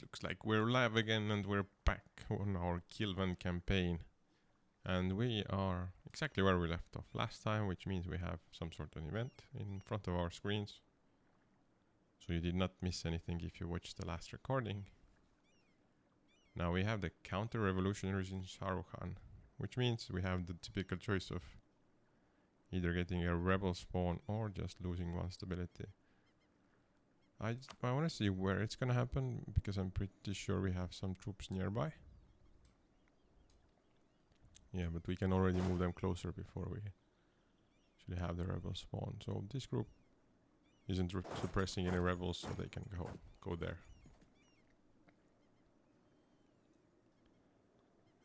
Looks like we're live again and we're back on our Kilwa campaign. And we are exactly where we left off last time, which means we have some sort of event in front of our screens. So you did not miss anything if you watched the last recording. Now we have the counter-revolutionaries in Shahrukh, which means we have the typical choice of either getting a rebel spawn or just losing one stability. I want to see where it's gonna happen, because I'm pretty sure we have some troops nearby. Yeah, but we can already move them closer before we actually have the rebels spawn. So this group isn't suppressing any rebels, so they can go there.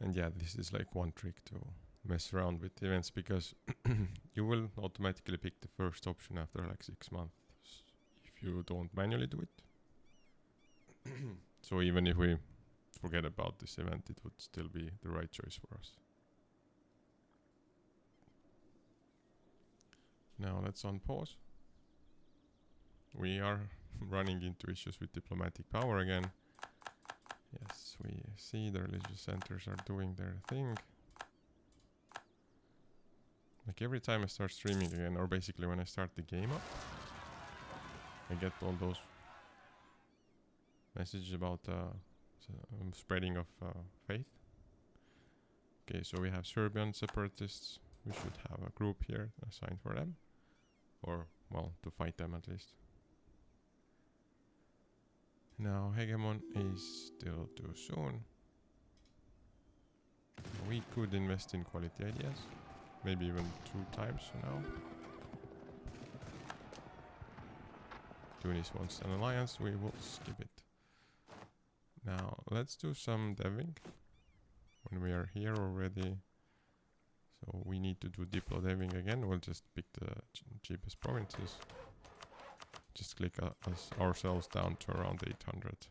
And yeah, this is like one trick to mess around with events, because you will automatically pick the first option after like 6 months if you don't manually do it. So even if we forget about this event, it would still be the right choice for us. Now let's unpause. We are running into issues with diplomatic power again. Yes, we see the religious centers are doing their thing. Like every time I start streaming again, or basically when I start the game up, I get all those messages about spreading of faith. Okay, so we have Serbian separatists. We should have a group here assigned for them. Or, well, to fight them at least. Now, Hegemon is still too soon. We could invest in quality ideas. Maybe even 2 times now. Tunis wants an alliance, we will skip it. Now, let's do some deving. When we are here already. So we need to do diplo deving again. We'll just pick the cheapest provinces. Just click us ourselves down to around 800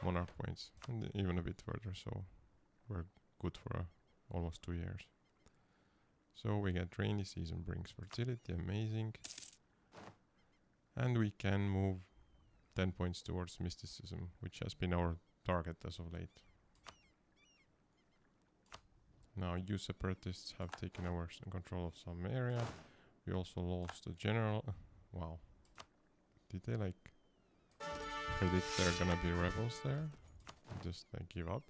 monarch points, and even a bit further, so we're good for almost 2 years. So we get rainy season brings fertility, amazing. And we can move 10 points towards mysticism, which has been our target as of late. Now you separatists have taken over control of some area. We also lost the general. Wow. Did they like predict there are gonna be rebels there? Just like give up?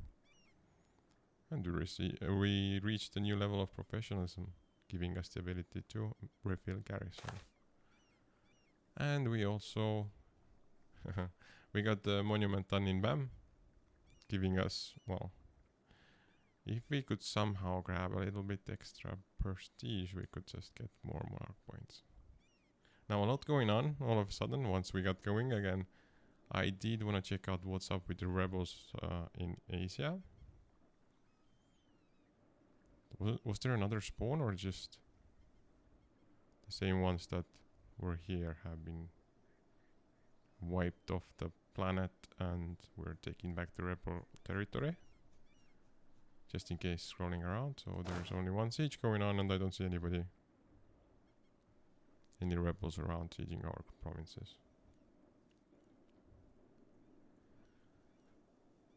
And we reached a new level of professionalism, giving us the ability to refill garrison. And we also we got the monument done in BAM, giving us, well, if we could somehow grab a little bit extra prestige, we could just get more monarch points. Now a lot going on all of a sudden once we got going again. I did want to check out what's up with the rebels in Asia. Was there another spawn, or just the same ones that were here have been wiped off the planet and we're taking back the rebel territory? Just in case scrolling around. So there's only one siege going on and I don't see any rebels around sieging our provinces.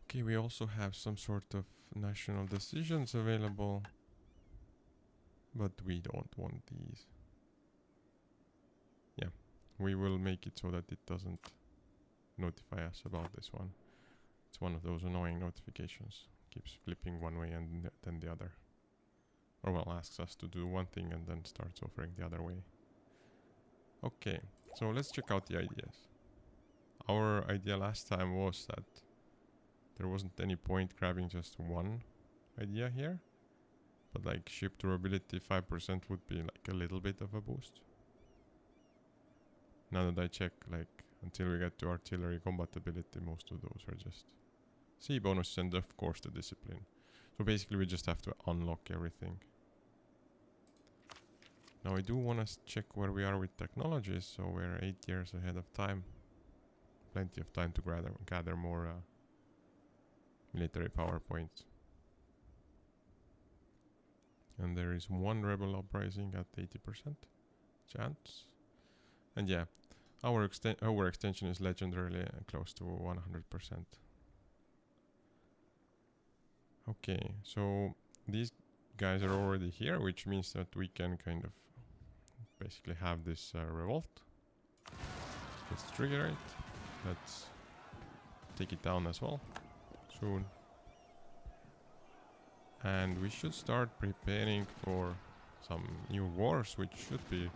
Okay, we also have some sort of national decisions available, but we don't want these. Yeah, we will make it so that it doesn't notify us about this one. It's one of those annoying notifications. Keeps flipping one way and then the other. Or well, asks us to do one thing and then starts offering the other way. Okay, so let's check out the ideas. Our idea last time was that there wasn't any point grabbing just one idea here. But like ship durability 5% would be like a little bit of a boost. Now that I check, like until we get to artillery compatibility, most of those are just C bonus and of course the discipline. So basically we just have to unlock everything. Now I do want to check where we are with technologies, so we're 8 years ahead of time. Plenty of time to gather more military power points. And there is one rebel uprising at 80% chance. And yeah, Our overextension is legendarily close to 100%. Okay, so these guys are already here, which means that we can kind of basically have this revolt. Let's trigger it. Let's take it down as well soon. And we should start preparing for some new wars, which should be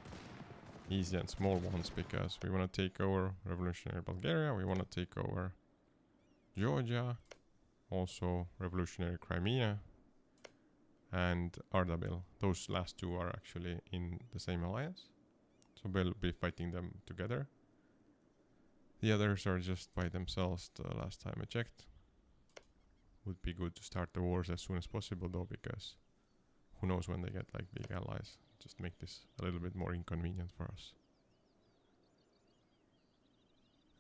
easy and small ones, because we want to take over revolutionary Bulgaria, we want to take over Georgia, also revolutionary Crimea, and Ardabil. Those last two are actually in the same alliance, so we'll be fighting them together. The others are just by themselves the last time I checked. Would be good to start the wars as soon as possible though, because who knows when they get like big allies. Just make this a little bit more inconvenient for us.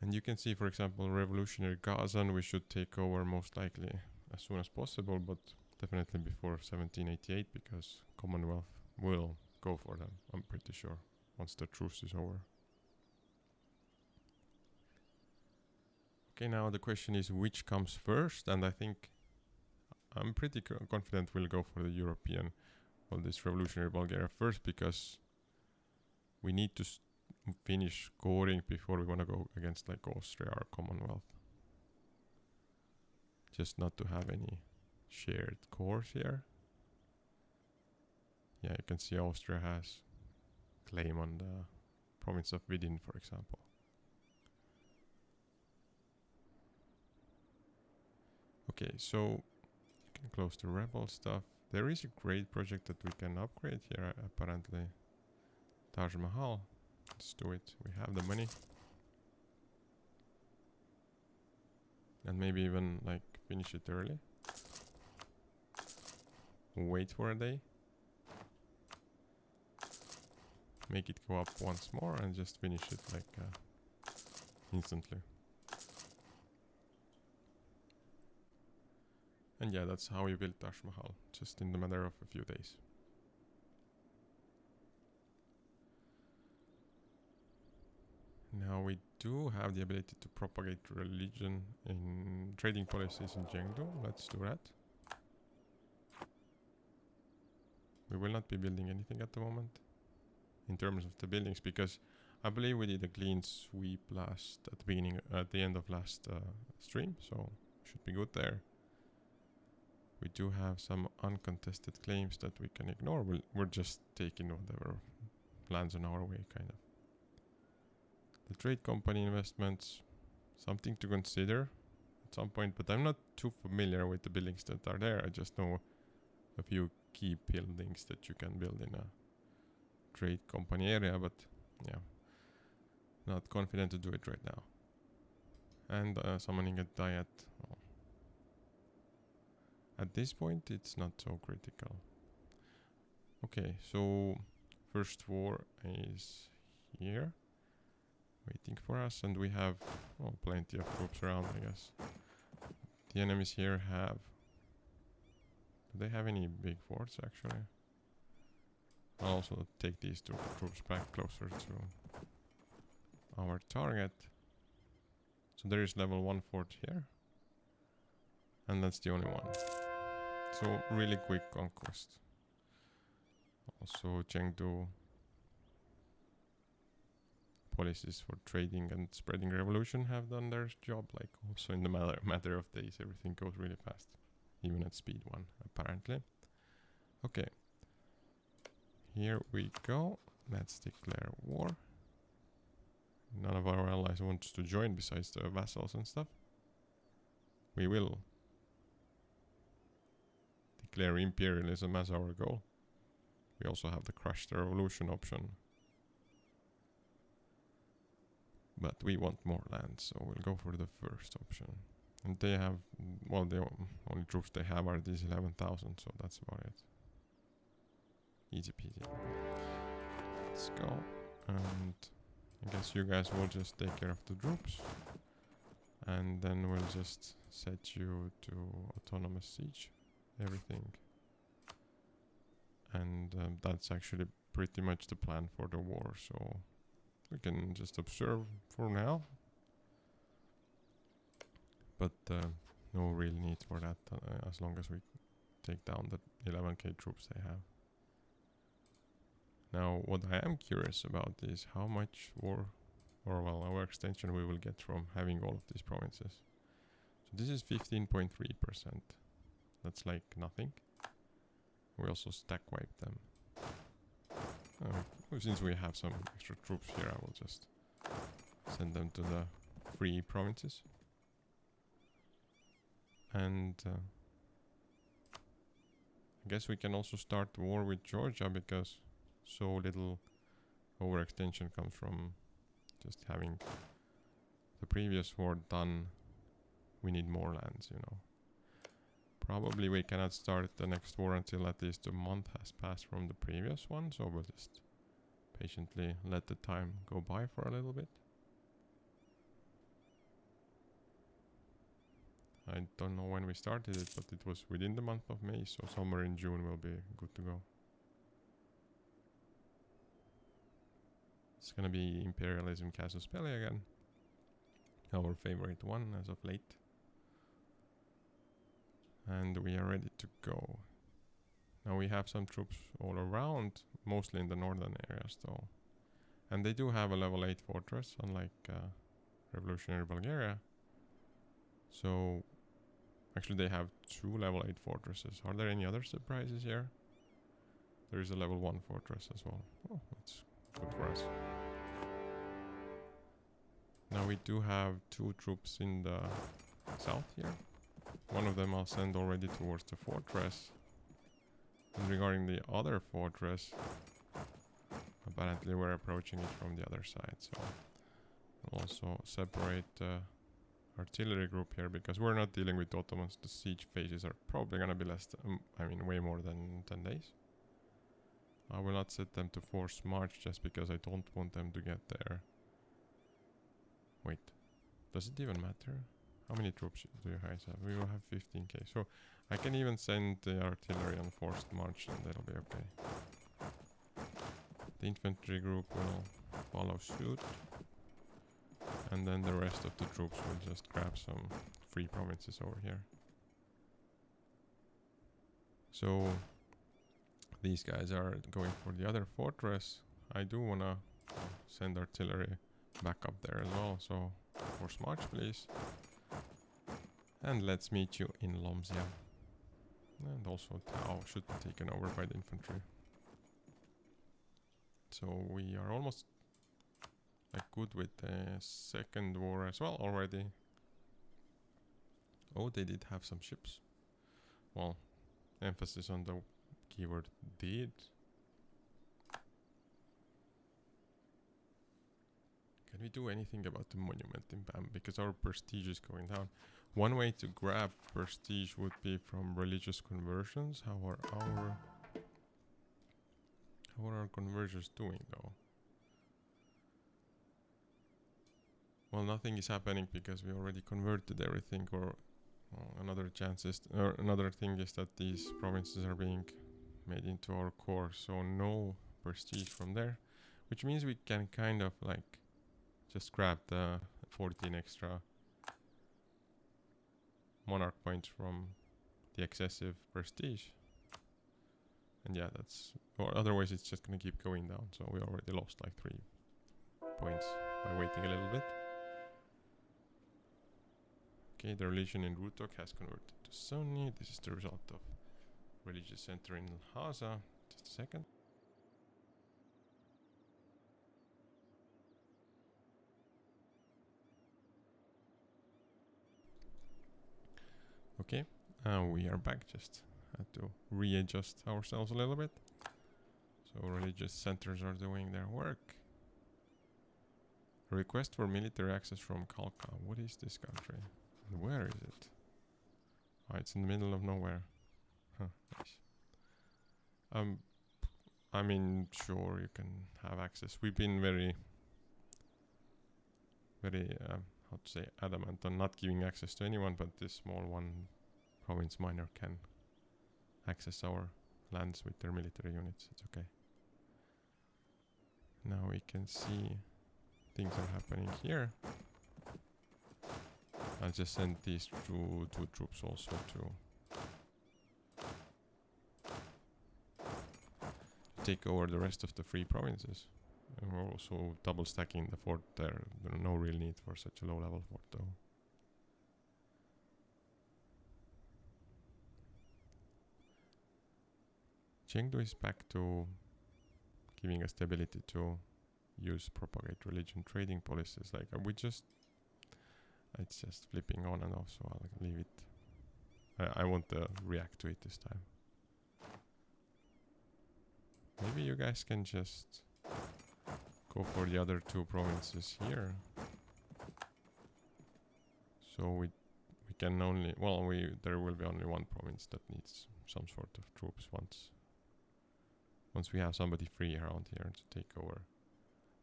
And you can see, for example, revolutionary Kazan we should take over most likely as soon as possible, but definitely before 1788, because Commonwealth will go for them, I'm pretty sure, once the truce is over. Okay, now the question is which comes first, and I think I'm pretty confident we'll go for the European, well, this revolutionary Bulgaria first, because we need to finish scoring before we want to go against like Austria or Commonwealth. Just not to have any shared cores here. Yeah, you can see Austria has claim on the province of Vidin, for example. Okay, so you can close the rebel stuff. There is a great project that we can upgrade here, apparently. Taj Mahal. Let's do it. We have the money. And maybe even like finish it early. Wait for a day. Make it go up once more and just finish it like instantly. And yeah, that's how you build Taj Mahal, just in the matter of a few days. Now we do have the ability to propagate religion in trading policies in Chengdu. Let's do that. We will not be building anything at the moment in terms of the buildings, because I believe we did a clean sweep at the end of last stream, so should be good there. We do have some uncontested claims that we can ignore. We're just taking whatever lands on our way, kind of. The trade company investments, something to consider at some point, but I'm not too familiar with the buildings that are there. I just know a few key buildings that you can build in a trade company area, but yeah, not confident to do it right now. And summoning a diet. Well, at this point, it's not so critical. Okay, so first war is here, waiting for us, and we have plenty of troops around, I guess. The enemies here have... Do they have any big forts, actually? I'll also take these two troops back closer to our target. So there is level 1 fort here. And that's the only one. So really quick conquest. Also Chengdu policies for trading and spreading revolution have done their job. Like also in the matter of days, everything goes really fast. Even at speed 1, apparently. Okay. Here we go. Let's declare war. None of our allies wants to join besides the vassals and stuff. We will declare imperialism as our goal. We also have the crush the revolution option. But we want more land, so we'll go for the first option. And they have, well, the only troops they have are these 11,000, so that's about it. Easy peasy. Let's go. And I guess you guys will just take care of the troops. And then we'll just set you to autonomous siege. Everything. And that's actually pretty much the plan for the war, so We can just observe for now. But no real need for that as long as we take down the 11k troops they have. Now, what I am curious about is how much our extension we will get from having all of these provinces. So this is 15.3%. That's like nothing. We also stack wipe them. Since we have some extra troops here, I will just send them to the free provinces. And I guess we can also start the war with Georgia, because so little overextension comes from just having the previous war done. We need more lands, you know. Probably we cannot start the next war until at least a month has passed from the previous one, so we'll just patiently let the time go by for a little bit. I don't know when we started it, but it was within the month of May, so somewhere in June will be good to go. It's gonna be Imperialism Casus Belli again. Our favorite one as of late. And we are ready to go. Now we have some troops all around, mostly in the northern areas though. And they do have a level 8 fortress, unlike Revolutionary Bulgaria. So actually they have 2 level 8 fortresses. Are there any other surprises here? There is a level 1 fortress as well. Oh, that's good for us. Now we do have 2 troops in the south here. One of them I'll send already towards the fortress. And regarding the other fortress, apparently we're approaching it from the other side. So I'll also separate the artillery group here, because we're not dealing with Ottomans. The siege phases are probably gonna be less than, way more than 10 days. I will not set them to force march just because I don't want them to get there. Wait, does it even matter? How many troops do you guys have? We will have 15k. So I can even send the artillery on forced march and that'll be okay. The infantry group will follow suit. And then the rest of the troops will just grab some free provinces over here. So these guys are going for the other fortress. I do wanna send artillery back up there as well. So force march please. And let's meet you in Lomzia. And also Tau should be taken over by the infantry. So we are almost good with the second war as well already. Oh, they did have some ships. Well, emphasis on the keyword did. Can we do anything about the monument in BAM? Because our prestige is going down. One way to grab prestige would be from religious conversions. How are our conversions doing though? Well, nothing is happening because we already converted everything. Or another thing is that these provinces are being made into our core, so no prestige from there, which means we can kind of just grab the 14 extra monarch points from the excessive prestige. And yeah, or otherwise it's just gonna keep going down. So we already lost 3 points by waiting a little bit. Okay, the religion in Rutok has converted to Sunni. This is the result of religious center in Lhasa. Just a second. Okay, we are back. Just had to readjust ourselves a little bit. So religious centers are doing their work. Request for military access from Kalka. What is this country? And where is it? Oh, it's in the middle of nowhere. Huh, nice. I mean, sure, you can have access. We've been very, how to say, adamant on not giving access to anyone, but this small one province minor can access our lands with their military units. It's okay. Now we can see things are happening here. I'll just send these two troops also to take over the rest of the free provinces. And we're also double stacking the fort there. There's no real need for such a low level fort though. Chengdu is back to giving us the ability to use propagate religion trading policies. Like it's just flipping on and off, so I'll leave it. I won't react to it this time. Maybe you guys can just go for the other two provinces here. So we can only, well, there will be only one province that needs some sort of troops once we have somebody free around here to take over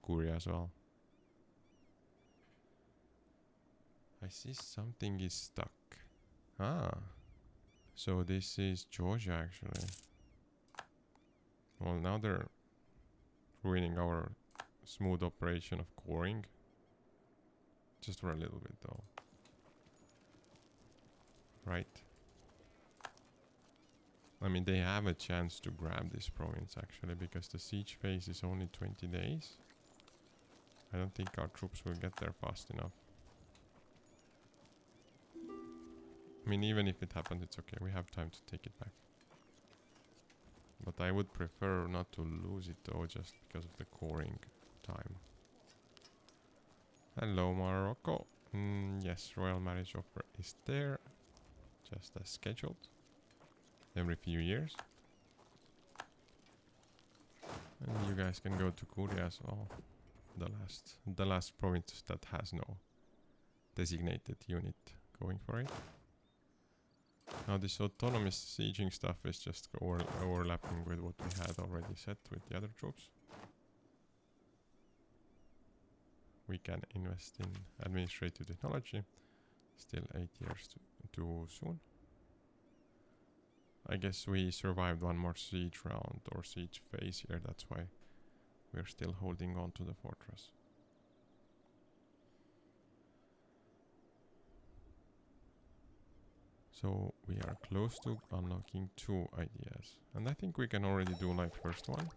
Korea as well. I see something is stuck. Ah, so this is Georgia actually. Well, now they're ruining our smooth operation of coring. Just for a little bit though. Right. I mean, they have a chance to grab this province actually, because the siege phase is only 20 days. I don't think our troops will get there fast enough. I mean, even if it happens, it's okay. We have time to take it back. But I would prefer not to lose it though, just because of the coring time. Hello, Morocco. Yes, royal marriage offer is there. Just as scheduled. Every few years. And you guys can go to Korea as well. The last province that has no designated unit going for it. Now this autonomous sieging stuff is just overlapping with what we had already set with the other troops. We can invest in administrative technology. Still 8 years too soon. I guess we survived one more siege round or siege phase here, that's why we're still holding on to the fortress. So we are close to unlocking 2 ideas. And I think we can already do like first one.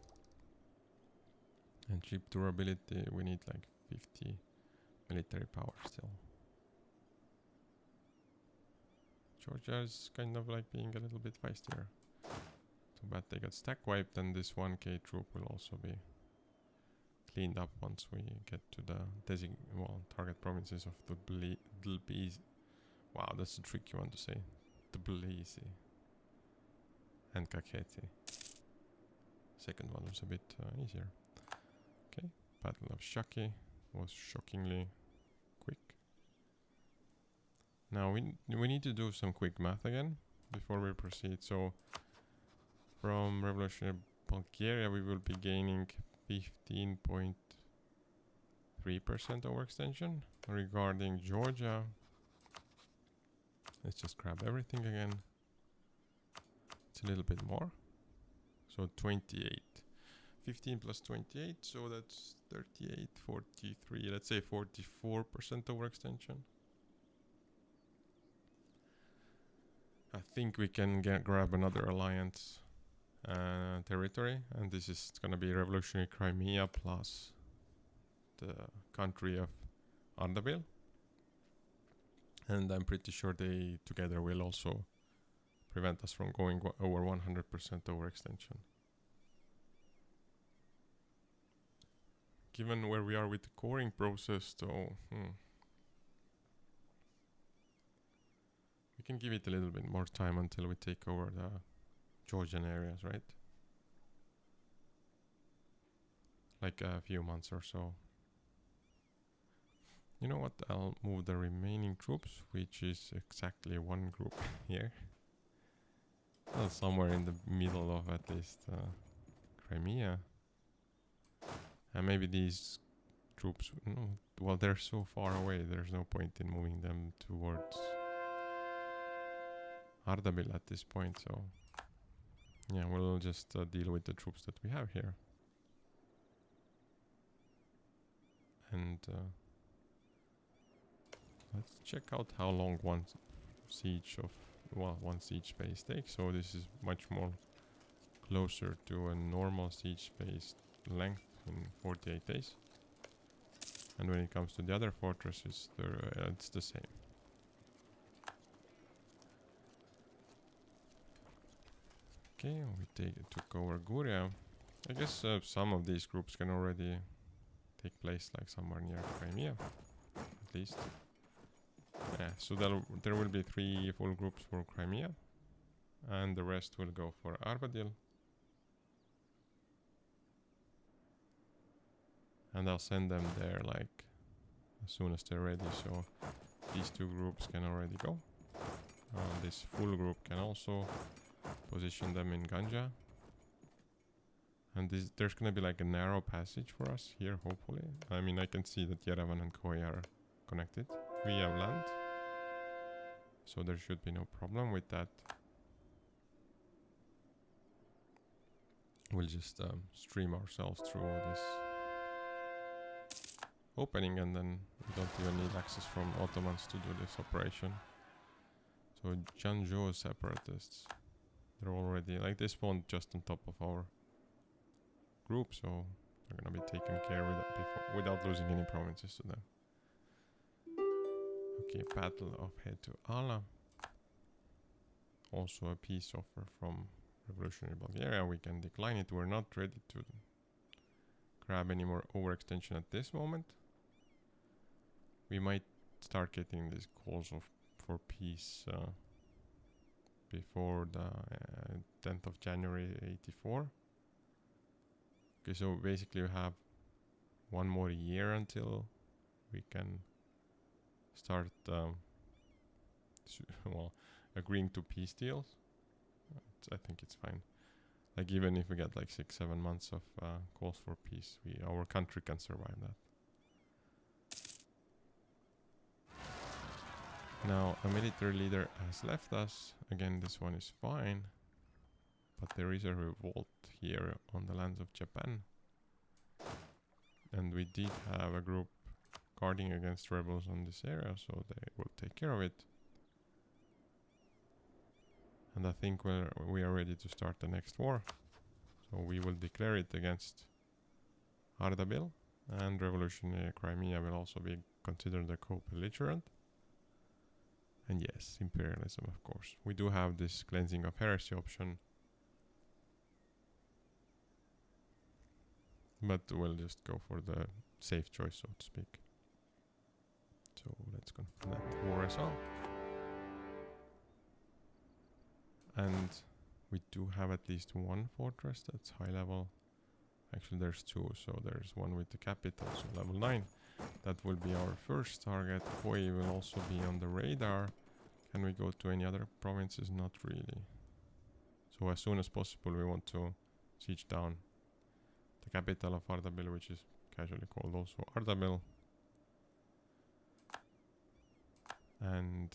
And cheap durability, we need like 50 military power still. Georgia is kind of like being a little bit feistier. Too bad they got stack wiped, and this 1k troop will also be cleaned up once we get to the target provinces of Tbilisi. Wow, that's a tricky one to say. Tbilisi and Kakheti. Second one was a bit easier. Okay, Battle of Shaki was shockingly quick. Now we need to do some quick math again before we proceed. So from Revolutionary Bulgaria we will be gaining 15.3% overextension. Regarding Georgia, let's just grab everything again. It's a little bit more. So 28. 15 plus 28, so that's 38, 43, let's say 44% overextension. I think we can grab another alliance territory, and this is gonna be Revolutionary Crimea plus the country of Ardabil. And I'm pretty sure they together will also prevent us from going over 100% overextension. Given where we are with the coring process though, we can give it a little bit more time until we take over the Georgian areas, right? Like a few months or so. You know what? I'll move the remaining troops, which is exactly one group here. Well, somewhere in the middle of at least Crimea. And maybe these troops, no, well, they're so far away, there's no point in moving them towards Ardabil at this point, so yeah, we'll just deal with the troops that we have here. And let's check out how long one siege phase takes. So this is much more closer to a normal siege phase length in 48 days. And when it comes to the other fortresses, it's the same. Okay, we took over Guria. I guess some of these groups can already take place like somewhere near Crimea, at least. Yeah, so there will be 3 full groups for Crimea, and the rest will go for Armadil. And I'll send them there like as soon as they're ready, so these 2 groups can already go. This full group can also position them in Ganja. And there's gonna be like a narrow passage for us here, hopefully. I mean, I can see that Yerevan and Khoi are connected. We have land, so there should be no problem with that. We'll just stream ourselves through this opening, and then we don't even need access from Ottomans to do this operation. So Janzhou separatists, they're already like, they spawned just on top of our group, so they're gonna be taken care of without losing any provinces to them. Okay, Battle of Head to Allah. Also a peace offer from Revolutionary Bulgaria. We can decline it. We're not ready to grab any more overextension at this moment. We might start getting these calls for peace before the 10th of January 84. Okay, so basically we have 1 more year until we can start agreeing to peace deals. I think it's fine. Like, even if we get like 6-7 months of calls for peace, our country can survive that. Now a military leader has left us. Again, this one is fine, but there is a revolt here on the lands of Japan, and we did have a group guarding against rebels on this area, so they will take care of it. And I think we are ready to start the next war, so we will declare it against Ardabil, and Revolutionary Crimea will also be considered a co-belligerent. And yes, imperialism, of course. We do have this cleansing of heresy option, but we'll just go for the safe choice, so to speak. So let's confirm that war as well. And we do have at least 1 fortress that's high level. Actually, there's 2, so there's one with the capital, so level 9. That will be our first target. Khoi will also be on the radar. Can we go to any other provinces? Not really. So as soon as possible we want to siege down the capital of Ardabil, which is casually called also Ardabil. And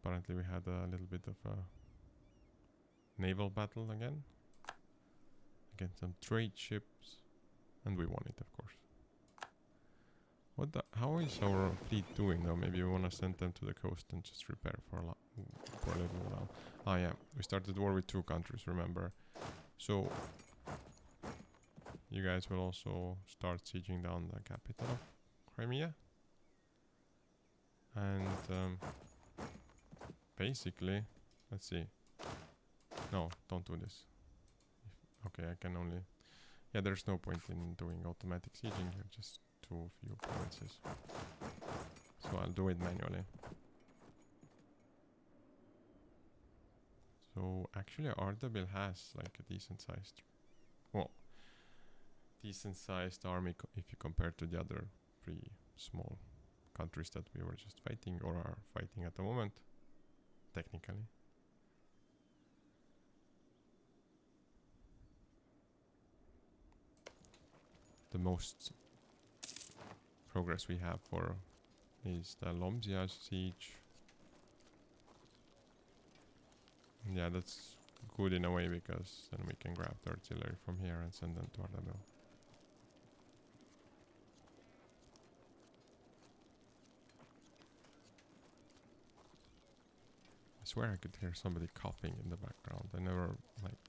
apparently we had a little bit of a naval battle again against some trade ships, and we won it, of course. How is our fleet doing though? Maybe we want to send them to the coast and just repair for a little while. Ah yeah, we started war with 2 countries, remember. So you guys will also start sieging down the capital of Crimea. And basically, let's see. No, don't do this. Okay, I can only... Yeah, there's no point in doing automatic sieging here, just too few provinces. So I'll do it manually. So actually Ardabil has like a decent sized... Well, decent sized army if you compare to the other 3 small countries that we were just fighting or are fighting at the moment, technically. The most progress we have for is the Lomzia siege. Yeah, that's good in a way, because then we can grab the artillery from here and send them to Ardabil. swear I could hear somebody coughing in the background. I never like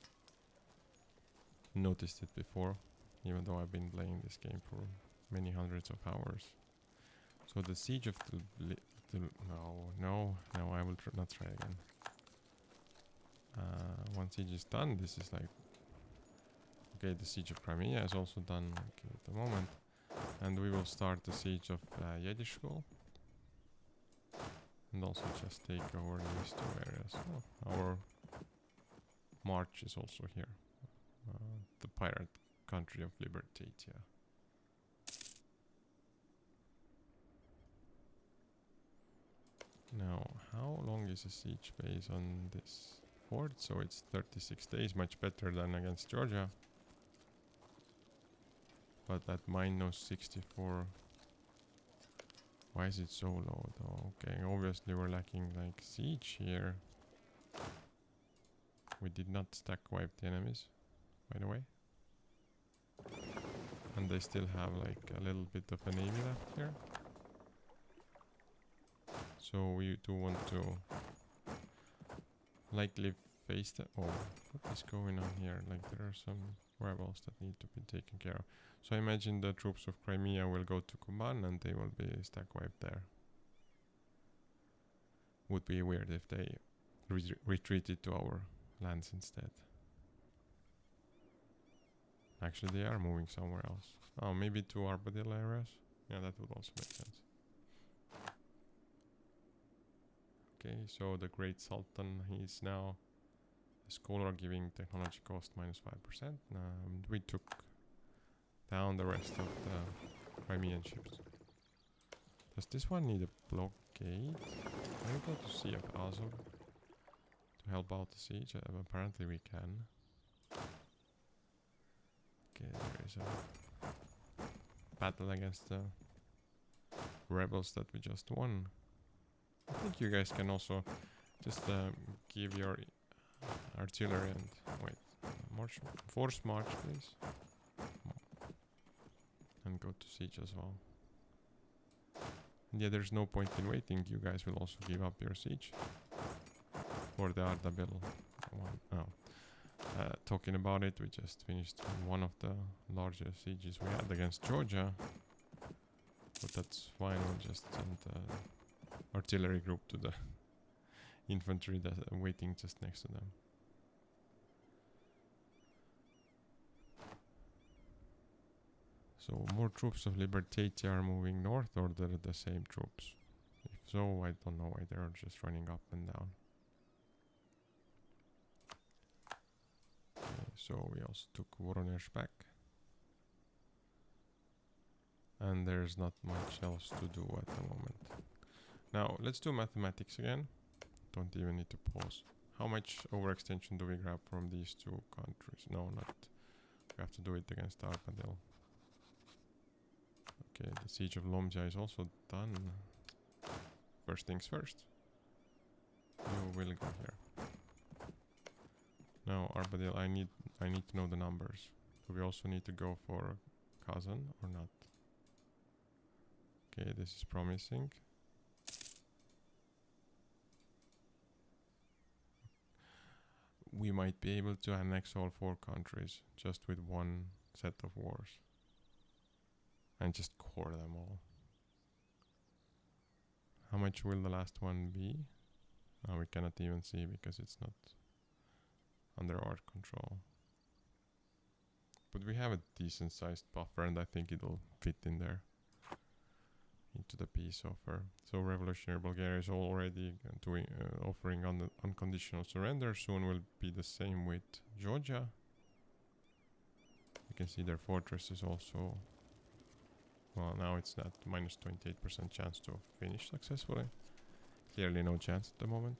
noticed it before, even though I've been playing this game for many hundreds of hours. So the siege of no, I will not try again. Once siege is done, this is like okay. The siege of Crimea is also done at the moment, and we will start the siege of Yiddish School, and also just take over these two areas. Oh, our march is also here. The pirate country of Libertatia. Now, how long is a siege phase on this fort? So it's 36 days, much better than against Georgia. But at -64. Why is it so low though? Okay, obviously we're lacking like siege here. We did not stack wipe the enemies, by the way. And they still have like a little bit of a navy left here. So we do want to likely face the... Oh, what is going on here? Like there are some rebels that need to be taken care of. So I imagine the troops of Crimea will go to Kuban and they will be stack wiped there. Would be weird if they retreated to our lands instead. Actually they are moving somewhere else. Oh, maybe to Armadillo areas? Yeah, that would also make sense. Okay, so the Great Sultan, he's now a scholar giving technology cost -5%. We took down the rest of the Crimean ships. Does this one need a blockade? Can we go to Sea of Azov to help out the siege? Apparently we can. Okay, there is a battle against the rebels that we just won. I think you guys can also just give your artillery and wait, force march please, and go to siege as well. And yeah, there's no point in waiting. You guys will also give up your siege for the Ardabil one. Oh, talking about it, we just finished one of the largest sieges we had against Georgia, but that's fine. We'll just send artillery group to the infantry that are waiting just next to them. So more troops of Libertatia are moving north, or they're the same troops? If so, I don't know why they're just running up and down. Okay, so we also took Voronezh back. And there's not much else to do at the moment. Now, let's do mathematics again. Don't even need to pause. How much overextension do we grab from these two countries? No, not. We have to do it against Arpadil. Okay, the siege of Lomja is also done. First things first. You will go here. Now, Arpadil, I need to know the numbers. Do we also need to go for Kazan or not? Okay, this is promising. We might be able to annex all 4 countries just with one set of wars. And just core them all. How much will the last one be? We cannot even see because it's not under our control. But we have a decent sized buffer and I think it'll fit in there. Into the peace offer. So Revolutionary Bulgaria is already doing offering on the unconditional surrender. Soon will be the same with Georgia. You can see their fortress is also, well, now it's at -28% chance to finish successfully. Clearly no chance at the moment.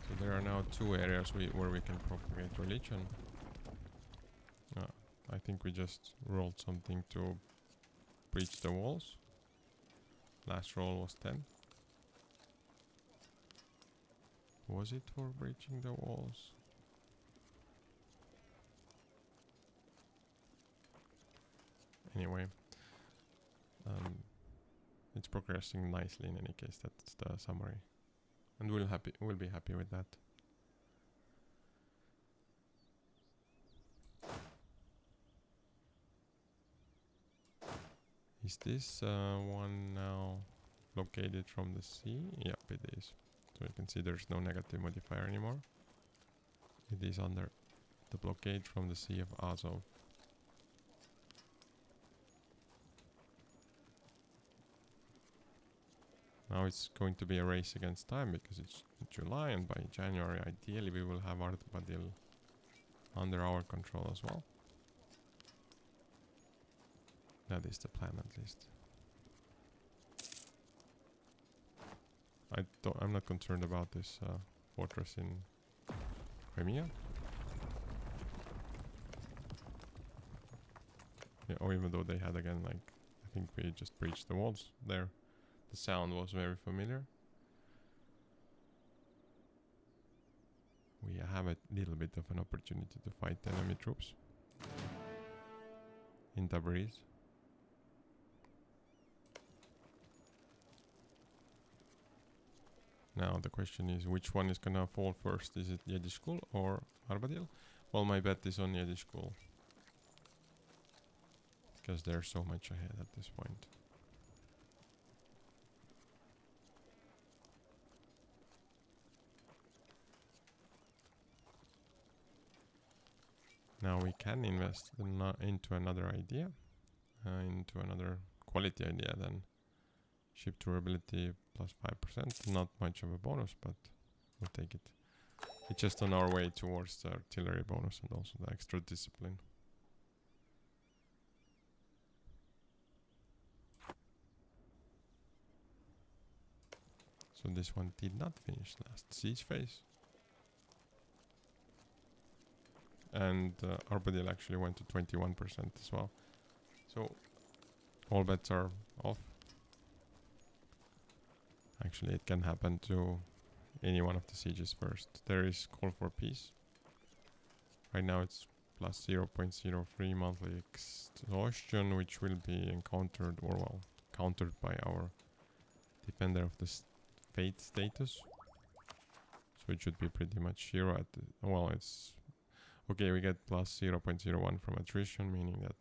So there are now 2 areas where we can propagate religion. I think we just rolled something to breach the walls. Last roll was 10. Was it for breaching the walls? Anyway. it's progressing nicely in any case. That's the summary, and we'll be happy with that. Is this one now located from the sea? Yep, it is. So you can see there's no negative modifier anymore. It is under the blockade from the Sea of Azov. Now it's going to be a race against time because it's July, and by January ideally we will have Artbadil under our control as well. That is the plan at least. I'm not concerned about this fortress in Crimea. Yeah, or even though they had again, like, I think we just breached the walls there. The sound was very familiar. We have a little bit of an opportunity to fight enemy troops in Tabriz. Now the question is, which one is gonna fall first? Is it Yedishkul or Arbadil? Well, my bet is on Yedishkul, because they're so much ahead at this point. Now we can invest into another idea, into another quality idea then. Ship durability plus 5%, not much of a bonus, but we'll take it. It's just on our way towards the artillery bonus and also the extra discipline. So this one did not finish last siege phase. And Arbadil actually went to 21% as well. So all bets are off. Actually, it can happen to any one of the sieges first. There is call for peace. Right now it's plus 0.03 monthly exhaustion, which will be encountered, or well, countered by our defender of the fate status. So it should be pretty much 0 at the, well, it's okay. We get plus 0.01 from attrition, meaning that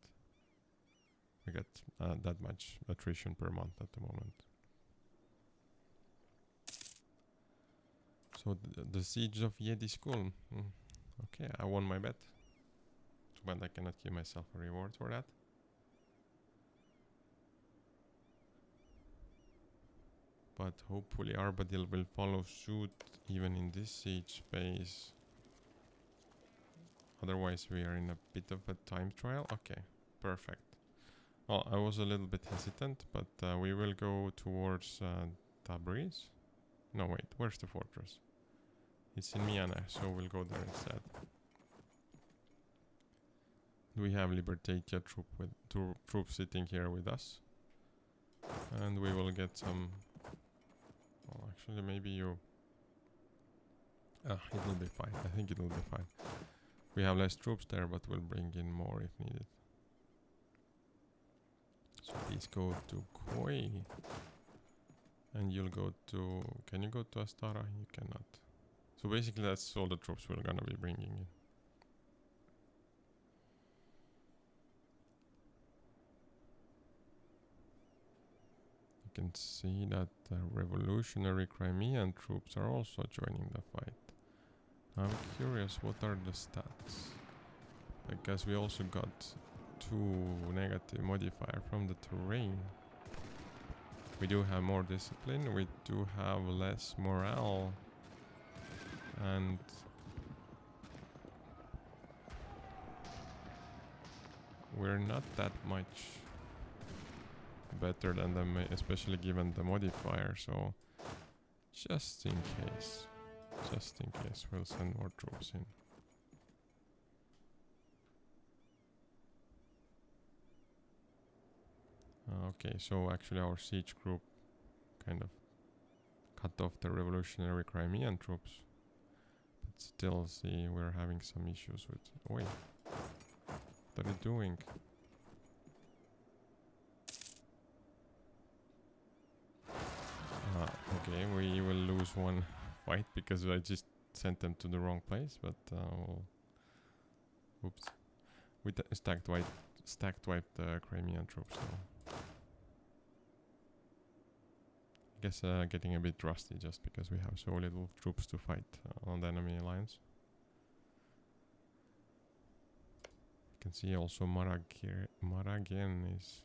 we get that much attrition per month at the moment. So the siege of Yedishkul. Okay, I won my bet. Too bad I cannot give myself a reward for that. But hopefully Arbadil will follow suit even in this siege phase. Otherwise we are in a bit of a time trial. Okay, perfect. Well, I was a little bit hesitant, but we will go towards Tabriz. No, wait, where's the fortress? It's in Miana, so we'll go there instead. We have Libertatia troop with troops sitting here with us, and we will get some. Well, actually, maybe you. It will be fine. I think it will be fine. We have less troops there, but we'll bring in more if needed. So please go to Koi, and you'll go to. Can you go to Astara? You cannot. So basically that's all the troops we're gonna be bringing in. You can see that the revolutionary Crimean troops are also joining the fight. I'm curious, what are the stats? Because we also got 2 negative modifier from the terrain. We do have more discipline, we do have less morale. And we're not that much better than them, especially given the modifier, so just in case we'll send more troops in. Okay, so actually our siege group kind of cut off the revolutionary Crimean troops. Still see we're having some issues with. Wait, what are you doing? Okay, we will lose one fight because I just sent them to the wrong place, but oops. We stacked wipe the Crimean troops now. I guess getting a bit rusty just because we have so little troops to fight on the enemy lines. You can see also Maragen is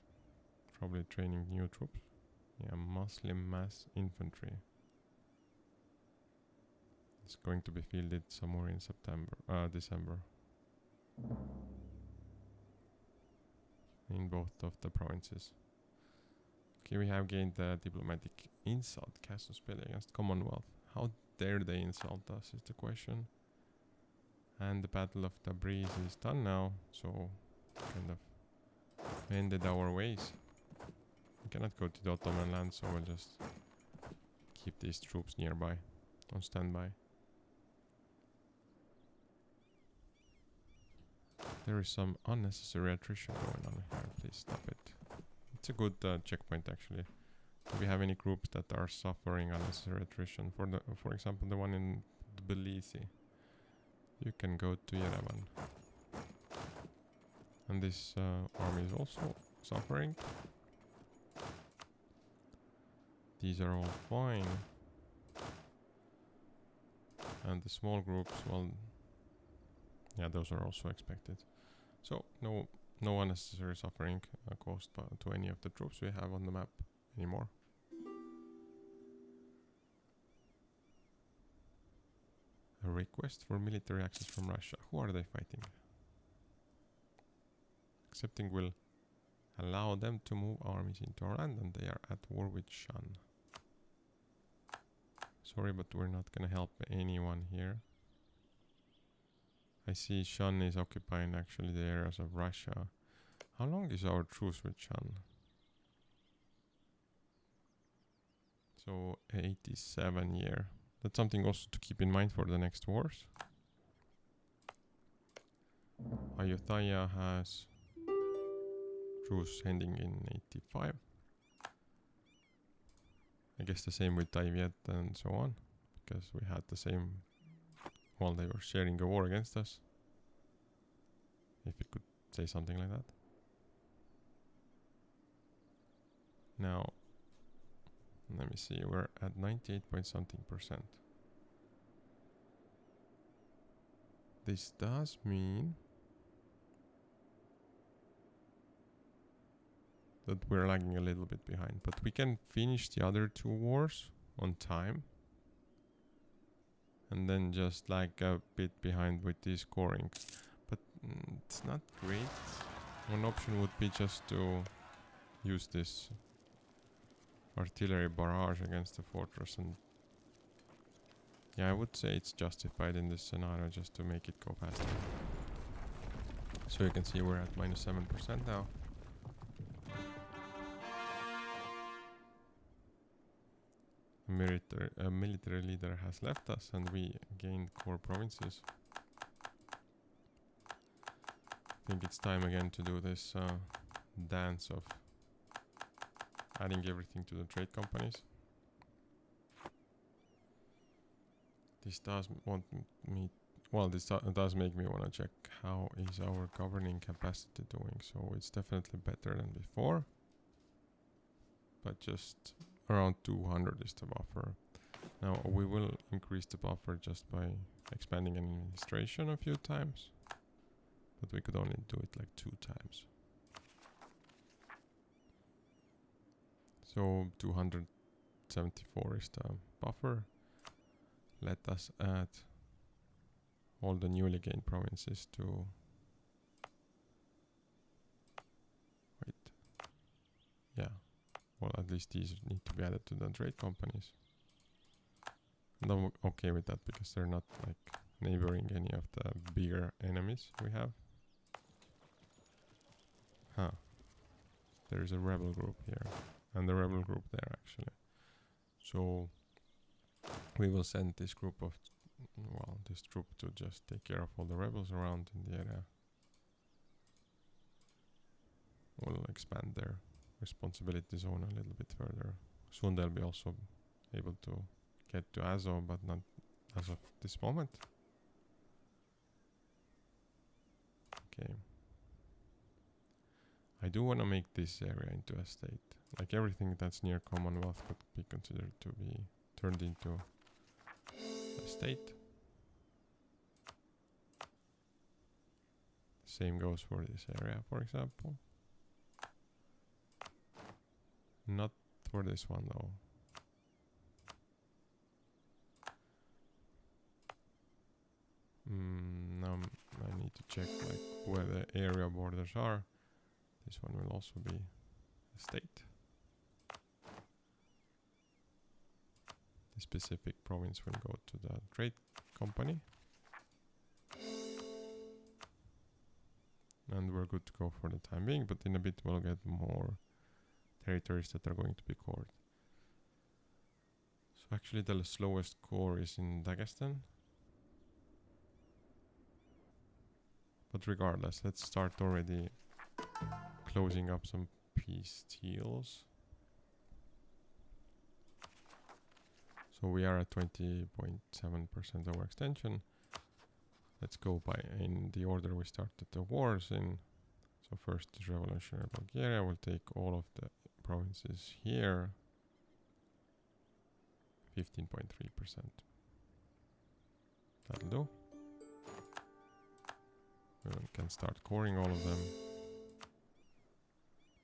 probably training new troops. Yeah, Muslim mass infantry. It's going to be fielded somewhere in December. In both of the provinces. Okay, we have gained the diplomatic insult casus belli against Commonwealth. How dare they insult us is the question. And the Battle of Tabriz is done now, so kind of ended our ways. We cannot go to the Ottoman land, so we'll just keep these troops nearby, on standby. There is some unnecessary attrition going on here, please stop it. It's a good checkpoint actually. Do we have any groups that are suffering unnecessary attrition? For example, the one in Tbilisi. You can go to Yerevan. And this army is also suffering. These are all fine. And the small groups, well, yeah, those are also expected. So no unnecessary suffering caused to any of the troops we have on the map anymore. A request for military access from Russia. Who are they fighting? Accepting will allow them to move armies into our land, and they are at war with Shan. Sorry, but we're not gonna help anyone here. I see Shan is occupying actually the areas of Russia. How long is our truce with Shan? So 87 year. That's something also to keep in mind for the next wars. Ayutthaya has truce ending in 85. I guess the same with Taiviet and so on, because we had the same. Well, they were sharing a war against us. If you could say something like that. Now, let me see, we're at 98.something%. This does mean that we're lagging a little bit behind, but we can finish the other two wars on time. And then just lag a bit behind with the scoring. But it's not great. One option would be just to use this artillery barrage against the fortress, and yeah, I would say it's justified in this scenario just to make it go faster. So you can see we're at -7% now. A military leader has left us, and we gained core provinces. I think it's time again to do this dance of adding everything to the trade companies. This does does make me want to check how is our governing capacity doing. So it's definitely better than before, but just around 200 is the buffer. Now we will increase the buffer just by expanding administration a few times, but we could only do it like 2 times. So 274 is the buffer. Let us add all the newly gained provinces to... Wait. Yeah. Well, at least these need to be added to the trade companies. And I'm okay with that because they're not like neighboring any of the bigger enemies we have. Huh. There's a rebel group here. And the rebel group there actually. So we will send this group of, well, this troop to just take care of all the rebels around in the area. We'll expand their responsibility zone a little bit further. Soon they'll be also able to get to Azo, but not as of this moment. Okay. I do want to make this area into a state. Like everything that's near Commonwealth could be considered to be turned into a state. Same goes for this area, for example. Not for this one though. Now I need to check like where the area borders are. This one will also be a state. The specific province will go to the trade company. And we're good to go for the time being, but in a bit we'll get more territories that are going to be cored. So actually the slowest core is in Dagestan. But regardless, let's start already closing up some peace deals. So we are at 20.7% overextension. Let's go by in the order we started the wars in. So first is Revolutionary Bulgaria. We'll take all of the provinces here. 15.3%. That'll do. We can start coring all of them.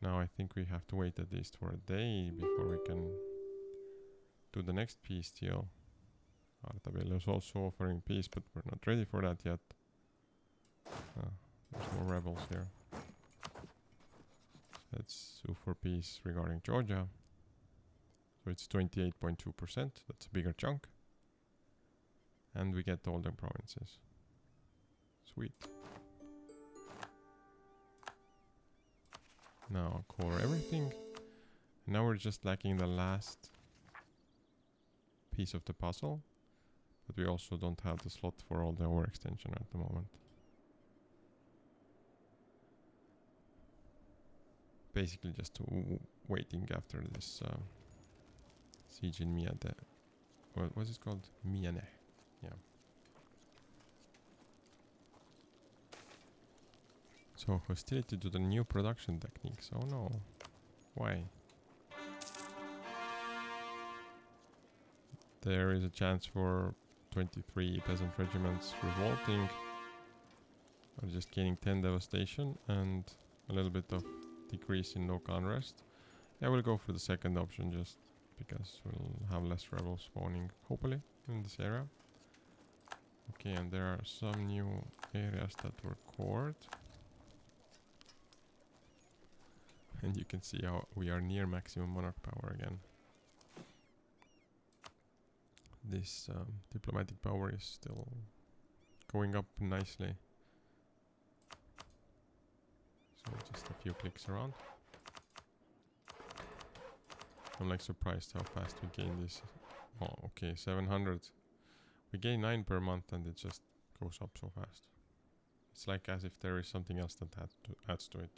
Now I think we have to wait at least for a day before we can do the next peace deal. Artabil is also offering peace, but we're not ready for that yet. There's more rebels here. Let's sue for peace regarding Georgia. So it's 28.2%. That's a bigger chunk. And we get all the provinces. Sweet. Now core everything. Now we're just lacking the last piece of the puzzle. But we also don't have the slot for all the overextension at the moment. Basically just waiting after this siege in Miade. What was it called? Miane. Yeah. So hostility to the new production techniques. Oh no. Why? There is a chance for 23 peasant regiments revolting. Or just gaining 10 devastation and a little bit of decrease in local unrest. Yeah, we'll go for the second option just because we'll have less rebels spawning, hopefully, in this area. Okay, and there are some new areas that were cored. And you can see how we are near maximum monarch power again. This diplomatic power is still going up nicely. So just a few clicks around. I'm like surprised how fast we gain this. Oh, okay, 700. We gain 9 per month and it just goes up so fast. It's like as if there is something else that adds to it.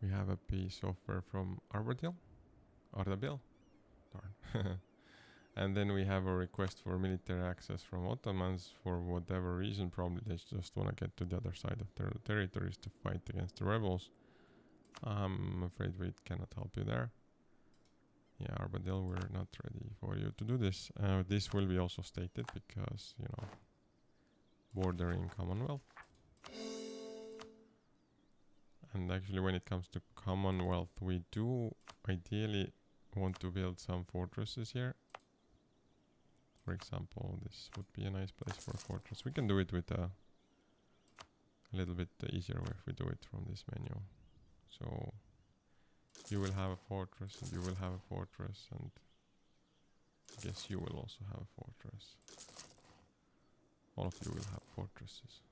We have a peace offer from Ardabil. Darn. And then we have a request for military access from Ottomans for whatever reason. Probably they just want to get to the other side of their territories to fight against the rebels. I'm afraid we cannot help you there. Yeah, Ardabil, we're not ready for you to do this. This will be also stated because, you know, bordering Commonwealth. And actually when it comes to Commonwealth, we do ideally want to build some fortresses here. For example, this would be a nice place for a fortress. We can do it with a little bit easier way if we do it from this menu. So you will have a fortress and you will have a fortress and I guess you will also have a fortress. All of you will have fortresses.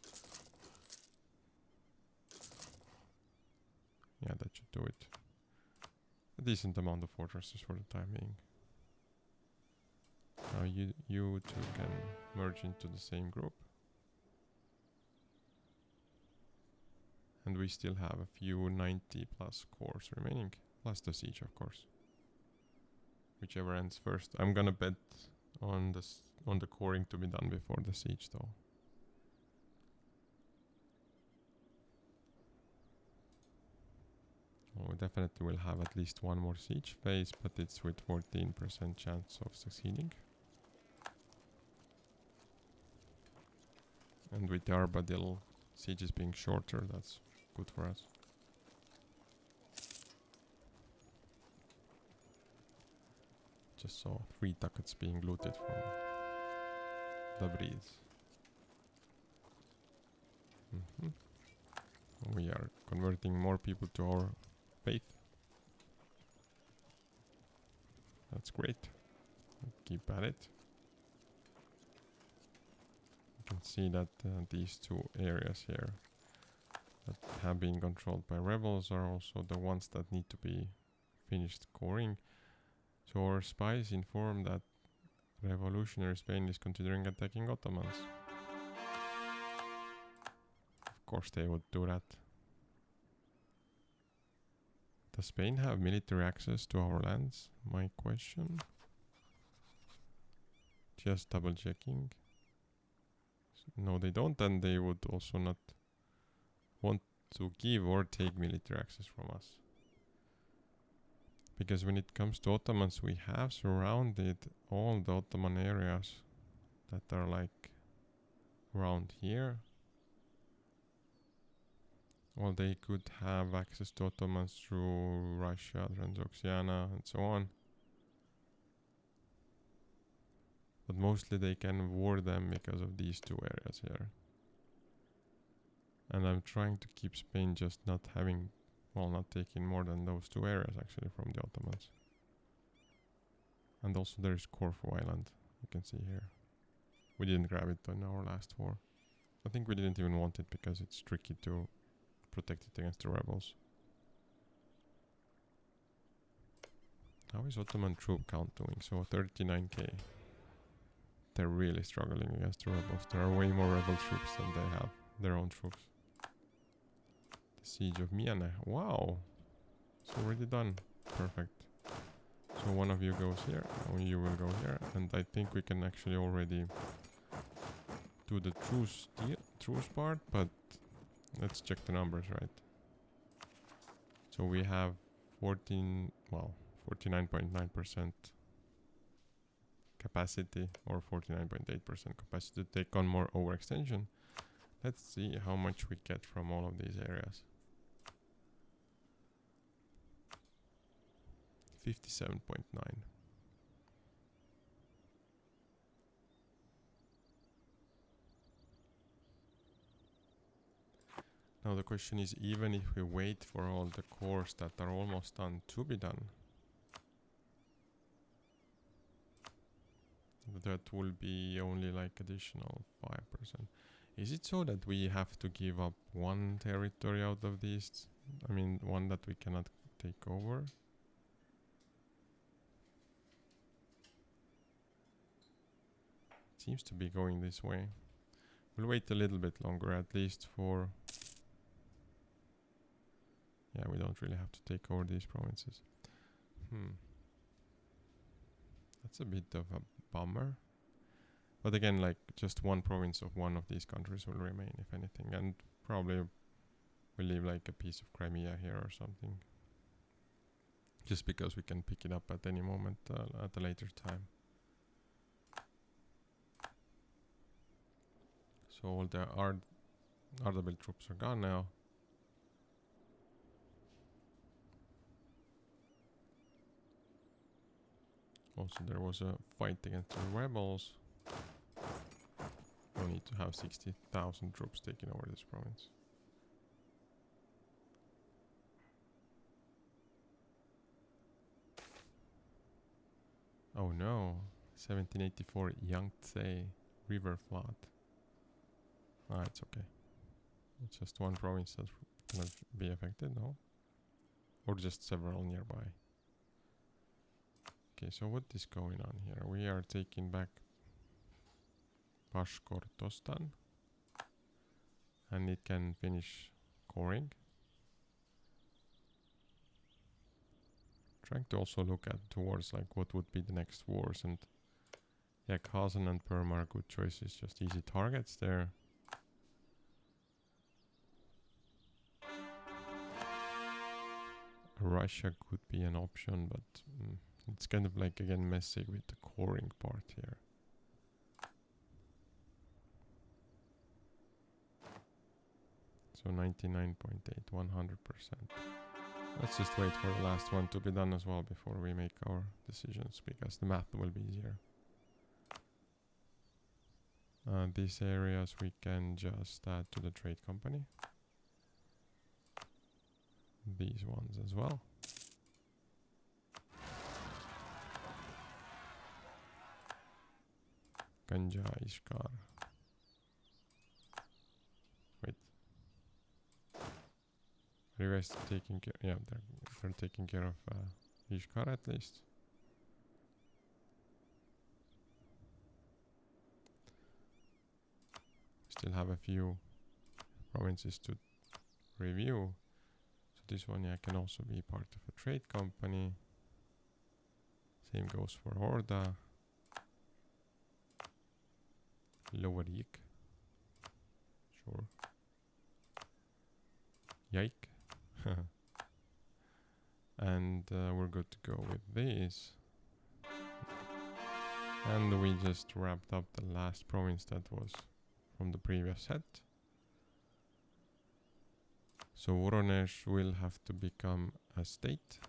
Yeah, that should do it. A decent amount of fortresses for the time being. Now you two can merge into the same group. And we still have a few 90 plus cores remaining. Plus the siege, of course. whichever ends first. I'm gonna bet on the coring to be done before the siege though. Well, we definitely will have at least one more siege phase, but it's with 14% chance of succeeding. And with the Armadillo sieges being shorter, that's good for us. Just saw 3 ducats being looted from the breeze. We are converting more people to our faith. That's great. Keep at it. You can see that these 2 areas here that have been controlled by rebels are also the ones that need to be finished coring. So our spies inform that revolutionary Spain is considering attacking Ottomans. Of course they would do that. Does Spain have military access to our lands? My question. Just double checking. No, they don't, and they would also not want to give or take military access from us. Because when it comes to Ottomans, we have surrounded all the Ottoman areas that are like around here. Well, they could have access to Ottomans through Russia, Transoxiana, and so on. But mostly they can war them because of these 2 areas here. And I'm trying to keep Spain just not having, well, not taking more than those 2 areas actually from the Ottomans. And also there is Corfu Island, you can see here. We didn't grab it in our last war. I think we didn't even want it because it's tricky to protect it against the rebels. How is Ottoman troop count doing? So 39k. They're really struggling against the rebels. There are way more rebel troops than they have their own troops. The siege of Miane. Wow. It's already done. Perfect. So one of you goes here, and you will go here, and I think we can actually already do the truce part, but let's check the numbers, right? So we have 49.9% capacity, or 49.8% capacity to take on more overextension. Let's see how much we get from all of these areas. 57.9. Now the question is, even if we wait for all the cores that are almost done to be done, that will be only like additional 5%. Is it so that we have to give up one territory out of these? I mean, one that we cannot take over? It seems to be going this way. We'll wait a little bit longer, at least for... Yeah, we don't really have to take over these provinces. That's a bit of a bummer. But again, like, just one province of one of these countries will remain, if anything. And probably we'll leave like a piece of Crimea here or something. Just because we can pick it up at any moment at a later time. So all the Ardabil troops are gone now. Also there was a fight against the rebels. We need to have 60,000 troops taking over this province. Oh no, 1784 Yangtze River flood. Ah, it's okay. It's just one province that's gonna be affected, no? Or just several nearby. Okay, so what is going on here? We are taking back Bashkortostan, and it can finish coring. trying to also look at towards like what would be the next wars, and yeah, Kazan and Perm are good choices, just easy targets there. Russia could be an option, but it's kind of like again messy with the coring part here. So 99.8, 100%. Let's just wait for the last one to be done as well before we make our decisions, because the math will be easier. These areas we can just add to the trade company. These ones as well. Ganja, Ishkar. Wait. Are you guys taking care? Yeah, they're taking care of Ishkar at least. Still have a few provinces to review. So this one, yeah, can also be part of a trade company. Same goes for Horda. Lowerik. Sure. Yike. And we're good to go with these. And we just wrapped up the last province that was from the previous set. So Voronezh will have to become a state.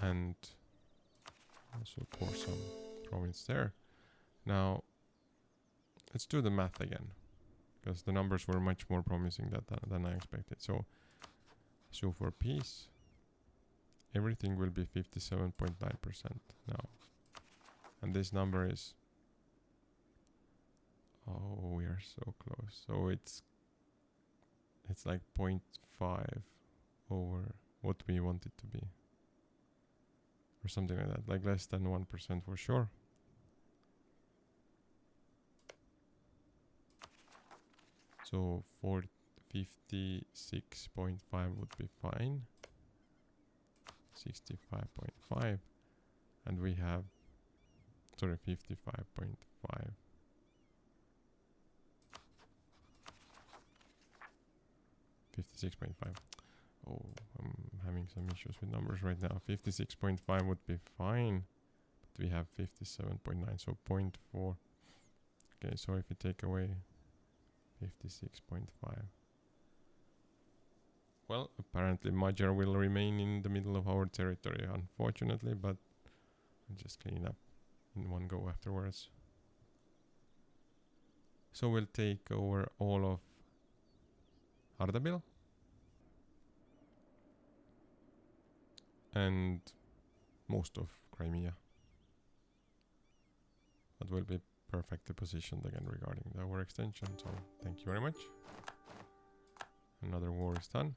And also pour some province there. Now, let's do the math again, because the numbers were much more promising than I expected. So for peace, everything will be 57.9% now. And this number is... Oh, we are so close. So it's like 0.5 over what we want it to be. Or something like that, like less than 1% for sure. So for 56.5 would be fine. 65.5. And we have, sorry, 55.5. 56.5. Oh, I'm having some issues with numbers right now. 56.5 would be fine. But we have 57.9, so 0.4. Okay, so if we take away 56.5. Well, apparently Magyar will remain in the middle of our territory, unfortunately, but I'll just clean it up in one go afterwards. So we'll take over all of Ardabil and most of Crimea. That will be perfectly positioned again regarding the war extension, so thank you very much. Another war is done.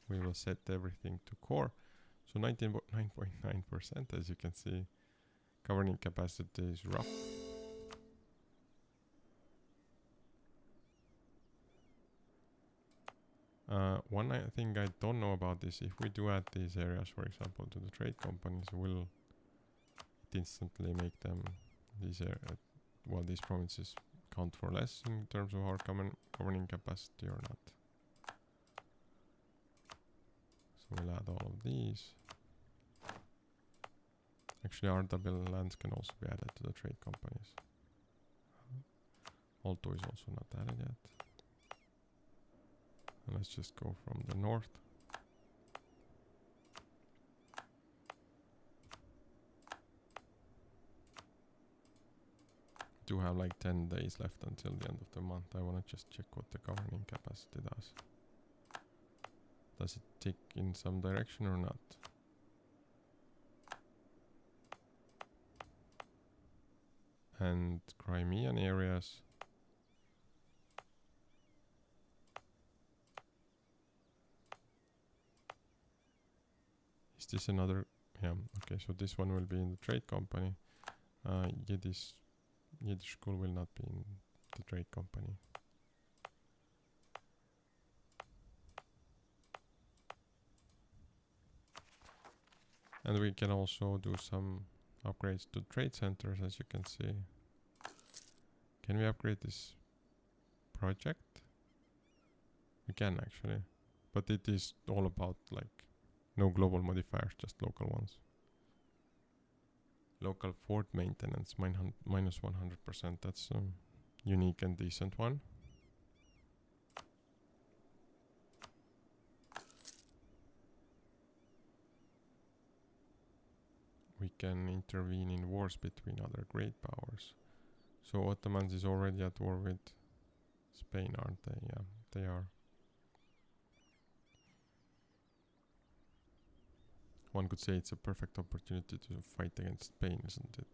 We will set everything to core. So 99.9%, as you can see. Governing capacity is rough. One thing I don't know about this, if we do add these areas, for example, to the trade companies, will it instantly make them these these provinces count for less in terms of our governing capacity or not? So we'll add all of these. Actually, Ardabil lands can also be added to the trade companies. Alto is also not added yet. And let's just go from the north. Do have like 10 days left until the end of the month. I want to just check what the governing capacity does. Does it tick in some direction or not? And Crimean areas. Is this another? Yeah, okay, so this one will be in the trade company. Yiddish school will not be in the trade company. And we can also do some upgrades to trade centers, as you can see. Can we upgrade this project? We can actually. But it is all about like no global modifiers, just local ones. Local fort maintenance, minus 100%. That's a unique and decent one. We can intervene in wars between other great powers. So Ottomans is already at war with Spain, aren't they? Yeah, they are. One could say it's a perfect opportunity to fight against Spain, isn't it?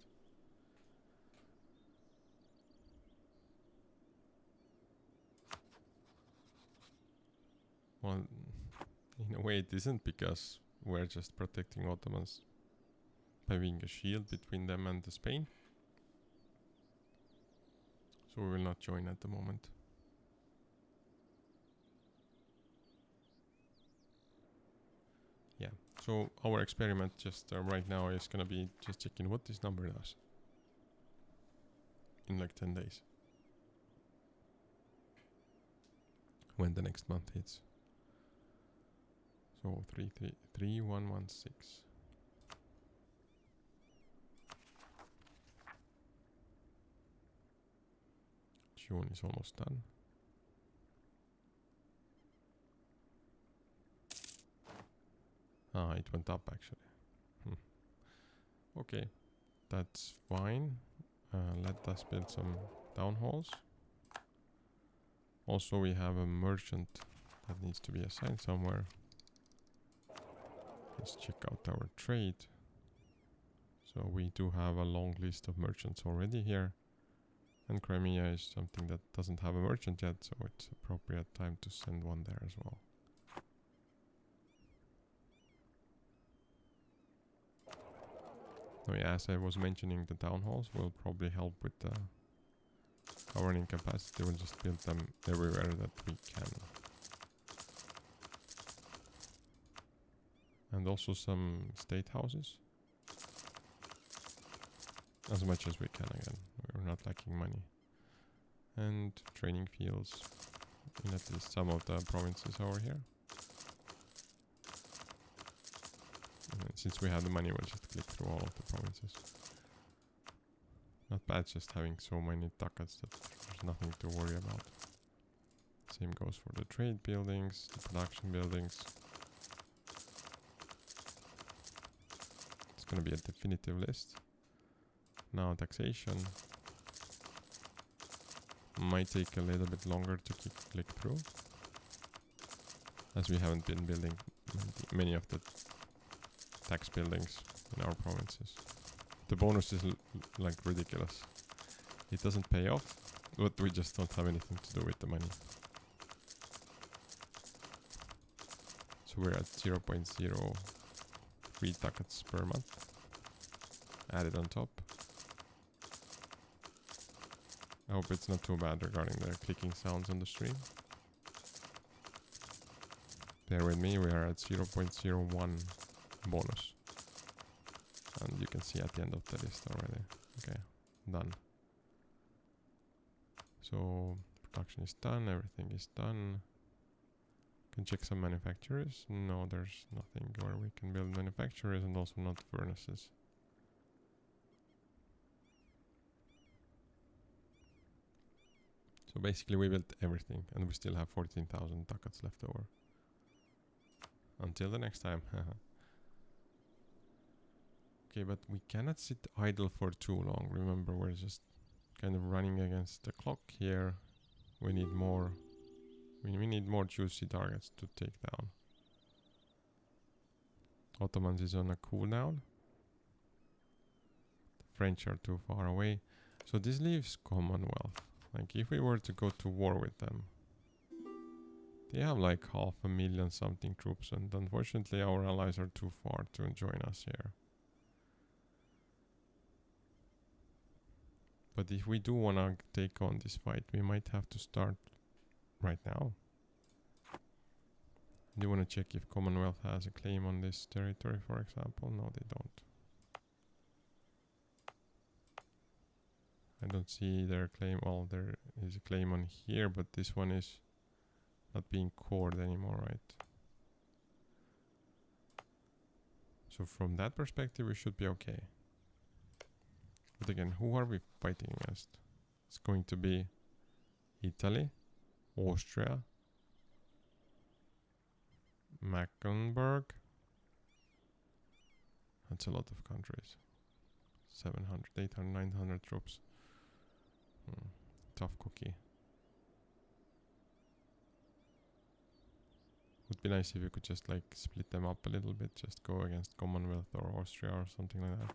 Well, in a way it isn't, because we're just protecting Ottomans by being a shield between them and Spain. So we will not join at the moment. Yeah, so our experiment just right now is gonna be just checking what this number does in like 10 days. When the next month hits. So 3116. June is almost done. Ah, it went up actually. Okay, that's fine. Let us build some town halls. Also, we have a merchant that needs to be assigned somewhere. Let's check out our trade. So we do have a long list of merchants already here. And Crimea is something that doesn't have a merchant yet, so it's appropriate time to send one there as well. Oh yeah, as I was mentioning, the town halls will probably help with the governing capacity. We'll just build them everywhere that we can. And also some state houses. As much as we can again. We're not lacking money. And training fields in at least some of the provinces over here. And since we have the money, we'll just click through all of the provinces. Not bad just having so many ducats that there's nothing to worry about. Same goes for the trade buildings, the production buildings. It's gonna be a definitive list. Now taxation might take a little bit longer to click through, as we haven't been building many of the tax buildings in our provinces. The bonus is like ridiculous. It doesn't pay off, but we just don't have anything to do with the money. So we're at 0.03 ducats per month added on top. I hope it's not too bad regarding the clicking sounds on the stream. Bear with me, we are at 0.01 bonus. And you can see at the end of the list already. Okay, done. So production is done, everything is done. Can check some manufacturers. No, there's nothing where we can build manufacturers, and also not furnaces. So basically we built everything, and we still have 14,000 ducats left over. Until the next time. Okay, but we cannot sit idle for too long. Remember, we're just kind of running against the clock here. We need more. We need more juicy targets to take down. Ottomans is on a cooldown. The French are too far away. So this leaves Commonwealth. Like if we were to go to war with them, they have like 500,000 something troops, and unfortunately our allies are too far to join us here. But if we do wanna take on this fight, we might have to start right now. Do you want to check if Commonwealth has a claim on this territory, for example? No, they don't. I don't see their claim. Well, there is a claim on here, but this one is not being cored anymore, right? So from that perspective, we should be okay. But again, who are we fighting against? It's going to be Italy, Austria, Mecklenburg. That's a lot of countries. 700, 800, 900 troops. Tough cookie. Would be nice if you could just like split them up a little bit. Just go against Commonwealth or Austria or something like that.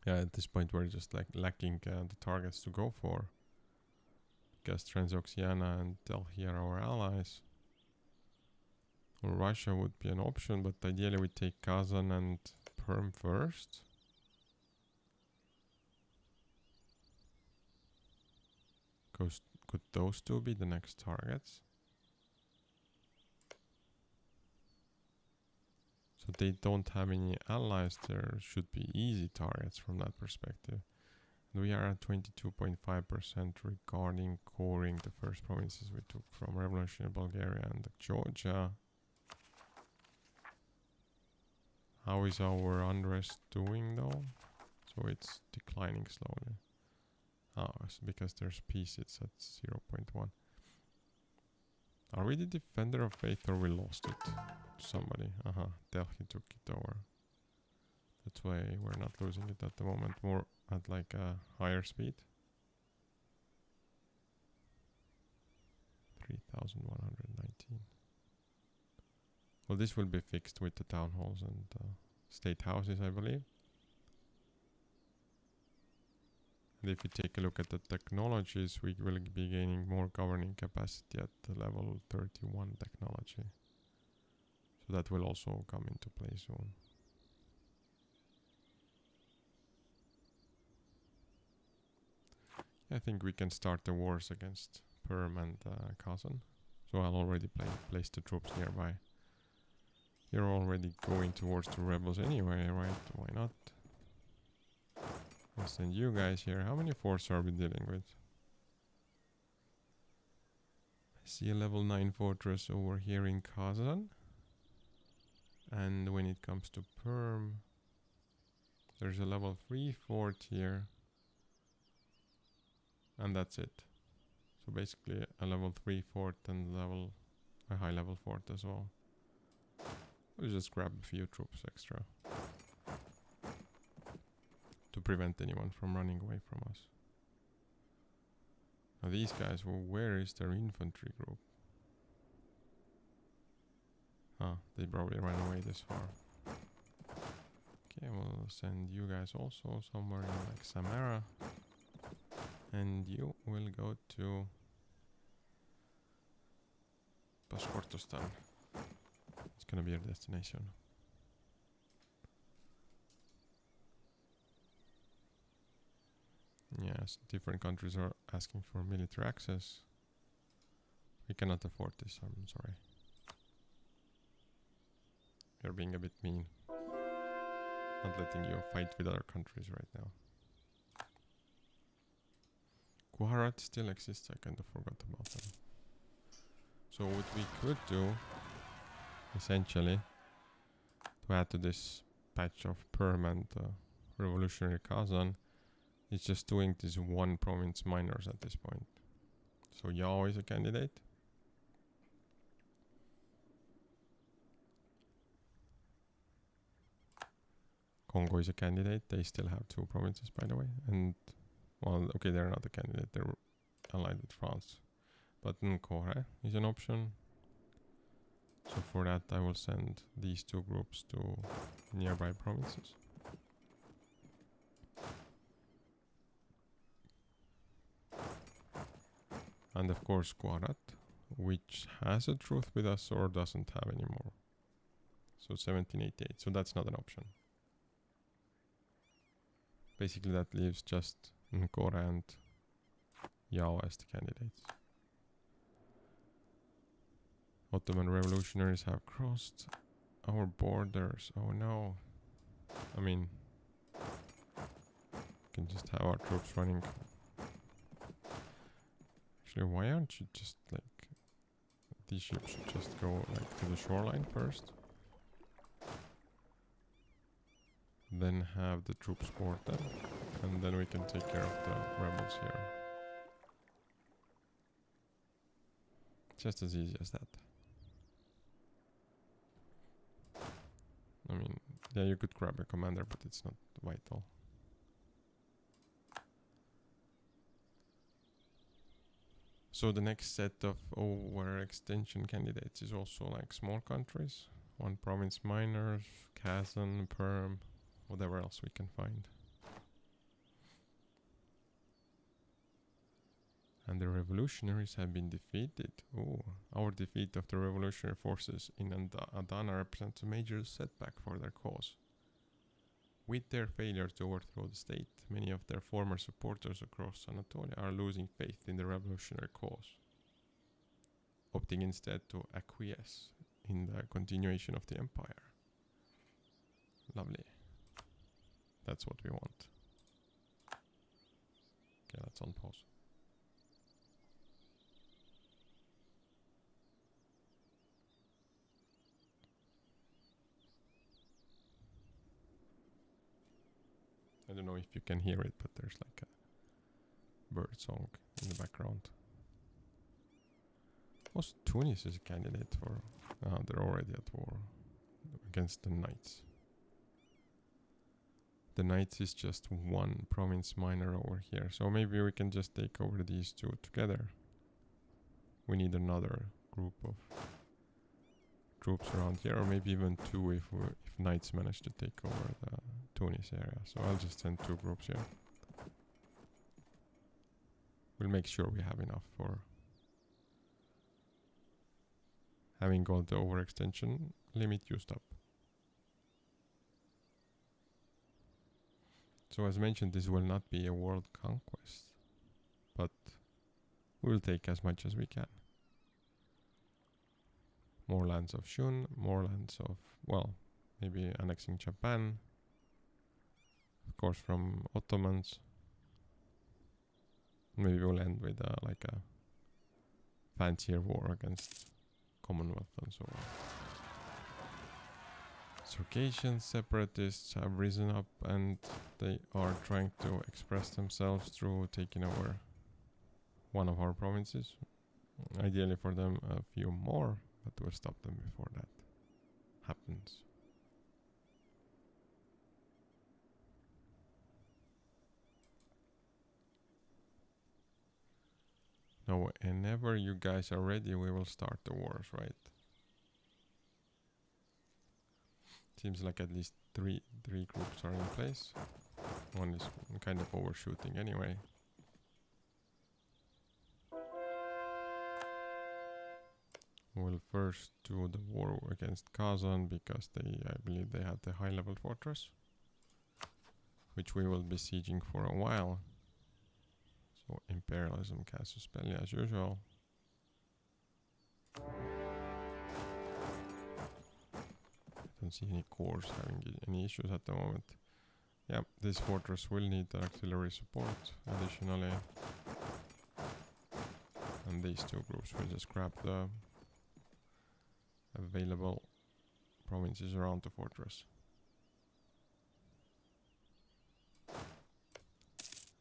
Yeah, at this point we're just like lacking the targets to go for. Because Transoxiana and Delhi are our allies. Well, Russia would be an option, but ideally we take Kazan and Perm first. Could those two be the next targets? So they don't have any allies. There should be easy targets from that perspective. And we are at 22.5% regarding coring the first provinces we took from Revolutionary Bulgaria and Georgia. How is our unrest doing though? So it's declining slowly. Oh, so because there's peace, it's at 0.1. Are we the defender of faith or we lost it to somebody? Delhi took it over. That's why we're not losing it at the moment. More at like a higher speed. 3,119. Well, this will be fixed with the town halls and state houses, I believe. And if we take a look at the technologies, we will be gaining more governing capacity at the level 31 technology. So that will also come into play soon. I think we can start the wars against Perm and Kazan. So I'll already place the troops nearby. You're already going towards the rebels anyway, right? Why not? I'll send you guys here. How many forces are we dealing with? I see a level 9 fortress over here in Kazan. And when it comes to Perm, there's a level 3 fort here. And that's it. So basically a level 3 fort and a high level fort as well. We'll just grab a few troops extra. To prevent anyone from running away from us. Now these guys, well, where is their infantry group? They probably ran away this far. Okay, we'll send you guys also somewhere in like Samara. And you will go to Bashkortostan. It's gonna be your destination. Yes, different countries are asking for military access. We cannot afford this, I'm sorry. You're being a bit mean. Not letting you fight with other countries right now. Gujarat still exists, I kind of forgot about them. So what we could do, essentially, to add to this patch of Perm and Revolutionary Kazan, is just doing these one province minors at this point. So Yao is a candidate. Congo is a candidate. They still have 2 provinces, by the way. And, well, okay, they're not a candidate. They're allied with France. But Nkore is an option. So for that, I will send these 2 groups to nearby provinces. And of course Guarat, which has a truce with us or doesn't have anymore. So 1788, so that's not an option. Basically that leaves just Nkore and Yao as the candidates. Ottoman revolutionaries have crossed our borders. Oh no. I mean, we can just have our troops running. Actually, why aren't you just like... These ships should just go like to the shoreline first. Then have the troops board them. And then we can take care of the rebels here. Just as easy as that. I mean, yeah, you could grab a commander, but it's not vital. So the next set of overextension candidates is also like small countries. One province minors, Kazan, Perm, whatever else we can find. And the revolutionaries have been defeated. Oh, our defeat of the revolutionary forces in Adana represents a major setback for their cause. With their failure to overthrow the state, many of their former supporters across Anatolia are losing faith in the revolutionary cause, opting instead to acquiesce in the continuation of the empire. Lovely. That's what we want. Okay, that's on pause. I don't know if you can hear it, but there's like a bird song in the background. Was Tunis is a candidate for... they're already at war against the Knights. The Knights is just one province minor over here, so maybe we can just take over these two together. We need another group of troops around here, or maybe even two if Knights manage to take over the Tunis area. So I'll just send two groups here. We'll make sure we have enough for having got the overextension limit used up. So as mentioned, this will not be a world conquest, but we'll take as much as we can. More lands of Shun, more lands of, well, maybe annexing Japan, of course from Ottomans. Maybe we'll end with like a fancier war against Commonwealth and so on. Circassian separatists have risen up and they are trying to express themselves through taking over one of our provinces. Ideally for them a few more, but we'll stop them before that happens. Now, whenever you guys are ready, we will start the wars, right? Seems like at least three groups are in place. One is kind of overshooting anyway. We'll first do the war against Kazan because I believe they had the high level fortress, which we will be sieging for a while. So imperialism casus belli as usual. I don't see any cores having any issues at the moment. Yeah, this fortress will need artillery support additionally. And these two groups will just grab the available provinces around the fortress.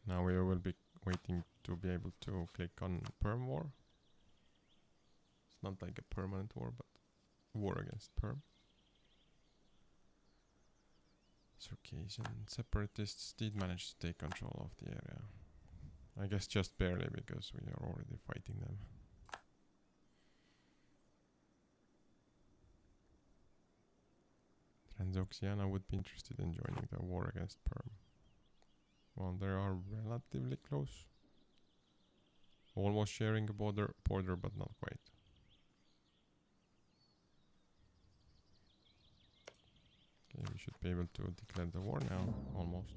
Now we will be waiting to be able to click on Perm War. It's not like a permanent war, but war against Perm. Circassian separatists did manage to take control of the area. I guess just barely because we are already fighting them. Transoxiana would be interested in joining the war against Perm. Well, they are relatively close. Almost sharing a border, but not quite. Okay, we should be able to declare the war now, almost.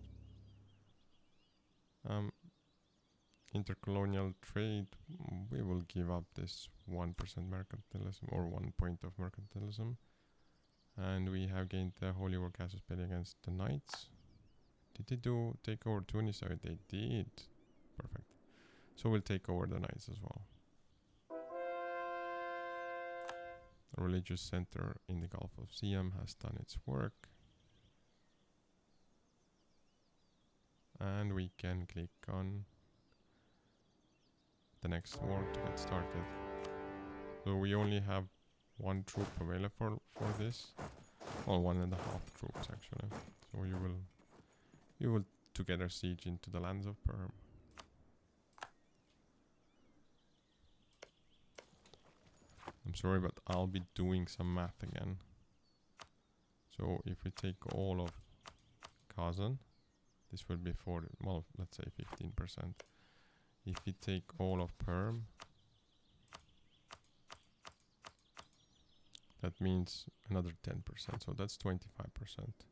intercolonial trade, we will give up this 1% mercantilism or 1 point of mercantilism. And we have gained the Holy War casus belli against the Knights. Did they take over Tunis? Oh, they did. Perfect. So we'll take over the Knights as well. A religious center in the Gulf of Siam has done its work. And we can click on the next war to get started. So we only have 1 troop available for this. Well, 1.5 troops actually. So you will together siege into the lands of Perm. I'm sorry, but I'll be doing some math again. So if we take all of Kazan, this will be 40, well, let's say 15%. If we take all of Perm, that means another 10%, so that's 25%.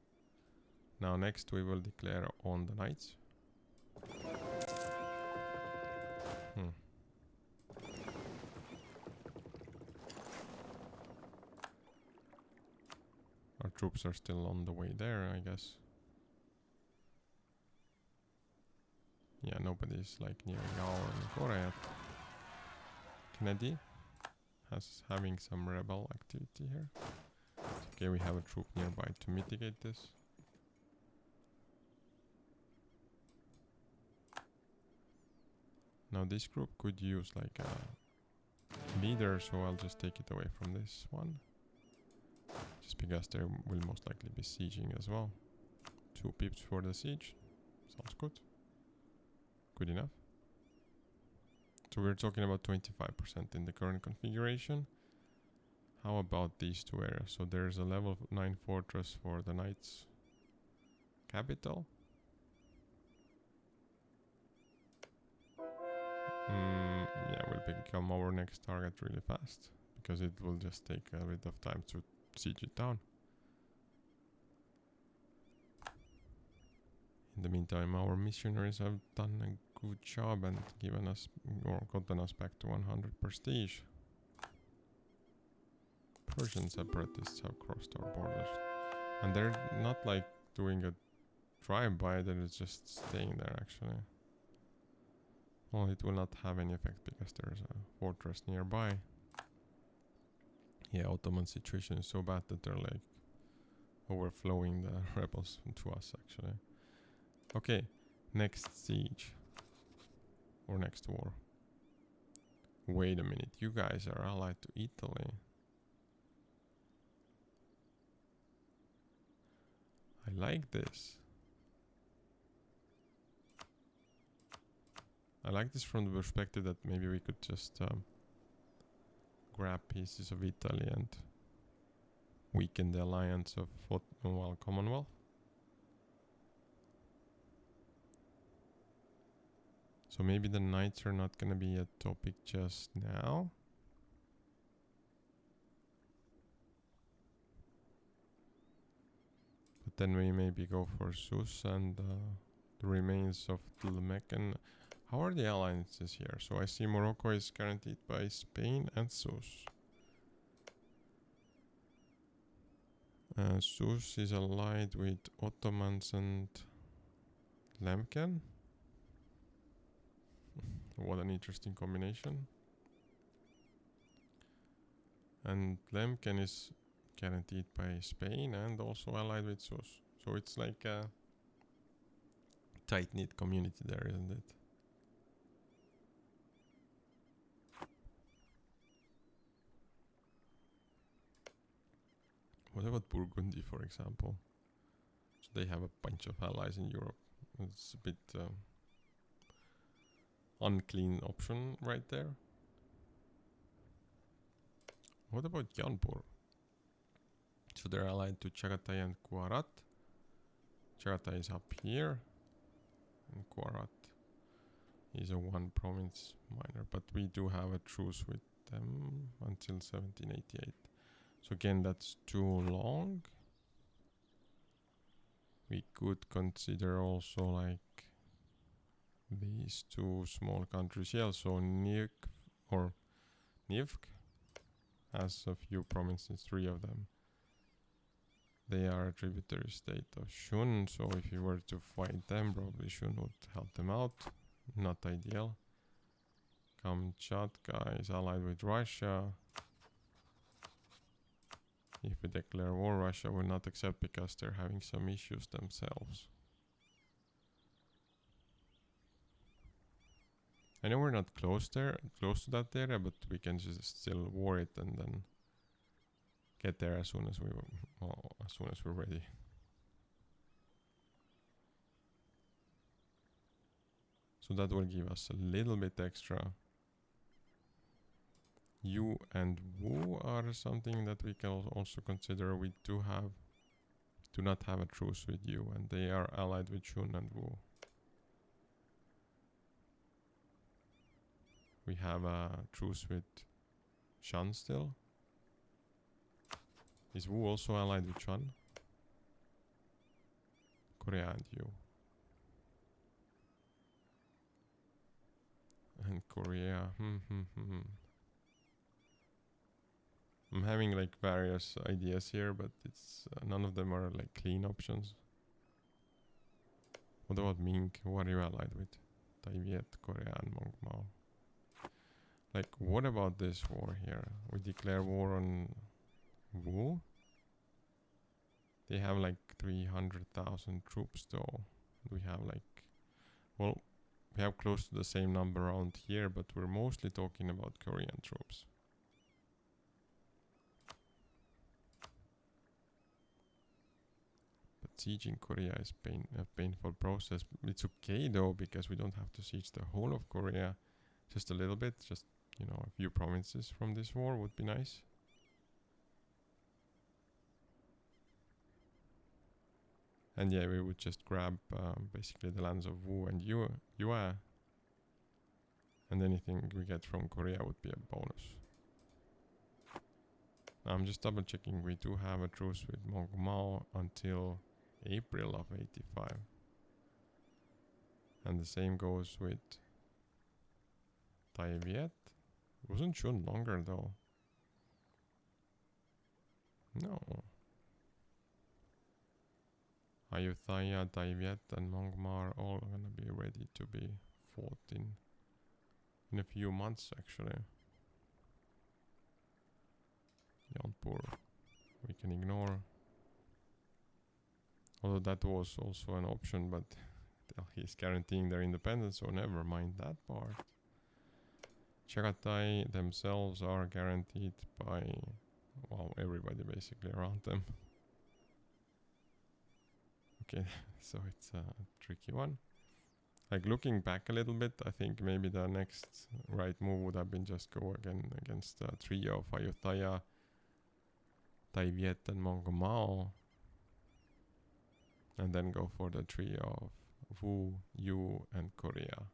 Now next we will declare on the Knights. Our troops are still on the way there, I guess. Yeah, nobody's like near Yao and Korea yet. Kennedy having some rebel activity here. Okay, we have a troop nearby to mitigate this. Now this group could use like a leader, so I'll just take it away from this one. Just because they will most likely be sieging as well. 2 pips for the siege. Sounds good. Good enough. So we're talking about 25% in the current configuration. How about these 2 areas? So there's a level 9 fortress for the Knights capital. Yeah, will become our next target really fast, because it will just take a bit of time to siege it down. In the meantime, our missionaries have done a good job and given us or gotten us back to 100 prestige. Persian separatists have crossed our borders, and they're not like doing a drive-by, they're just staying there actually. Well, it will not have any effect because there's a fortress nearby. Yeah, Ottoman situation is so bad that they're like overflowing the rebels to us actually. Okay, next siege. Or next war. Wait a minute, you guys are allied to Italy. I like this. I like this from the perspective that maybe we could just grab pieces of Italy and weaken the alliance of Commonwealth. So maybe the Knights are not going to be a topic just now. But then we maybe go for Sus and the remains of Tlmecan. How are the alliances here? So I see Morocco is guaranteed by Spain and Sus. Sus is allied with Ottomans and Lemken. What an interesting combination. And Lemken is guaranteed by Spain and also allied with Sus. So it's like a tight-knit community there, isn't it? What about Burgundy, for example? So they have a bunch of allies in Europe. It's a bit unclean option right there. What about Jaunpur? So they're allied to Chagatai and Guarat. Chagatai is up here, and Guarat is a 1 province minor, but we do have a truce with them until 1788. So again, that's too long. We could consider also like these two small countries. Yeah, so Nivk or Nivk has a few provinces, 3 of them. They are a tributary state of Shun, so if you were to fight them, probably Shun would help them out. Not ideal. Kamchatka is allied with Russia. If we declare war, Russia will not accept because they're having some issues themselves. I know we're not close to that area, but we can just still war it and then get there as soon as we're ready. So that will give us a little bit extra. Yu and Wu are something that we can also consider. We do not have a truce with Yu, and they are allied with Shun and Wu. We have a truce with Shan still. Is Wu also allied with Shan? Korea and Yu. And Korea. I'm having like various ideas here, but it's none of them are like clean options. What about Ming? Who are you allied with? Thai Viet, Korea and Mong Mao. Like, what about this war here? We declare war on Wu? They have like 300,000 troops though. We have like, well, we have close to the same number around here, but we're mostly talking about Korean troops. But sieging Korea is a painful process. It's okay though, because we don't have to siege the whole of Korea. Just a little bit, just, you know, a few provinces from this war would be nice. And yeah, we would just grab basically the lands of Wu and Yue. And anything we get from Korea would be a bonus. Now I'm just double checking. We do have a truce with Mong Mao until April of 85. And the same goes with Thai Viet. Wasn't Shun longer though? No. Ayutthaya, Thai Viet and Mong Mao are all gonna be ready to be fought in a few months actually. Jaunpur we can ignore. Although that was also an option, but he's guaranteeing their independence, so never mind that part. Chagatai themselves are guaranteed by, well, everybody basically around them. Okay, so it's a tricky one. Like, looking back a little bit, I think maybe the next right move would have been just go again against the trio of Ayutthaya, Thai Viet and Mong Mao. And then go for the trio of Wu, Yu and Korea.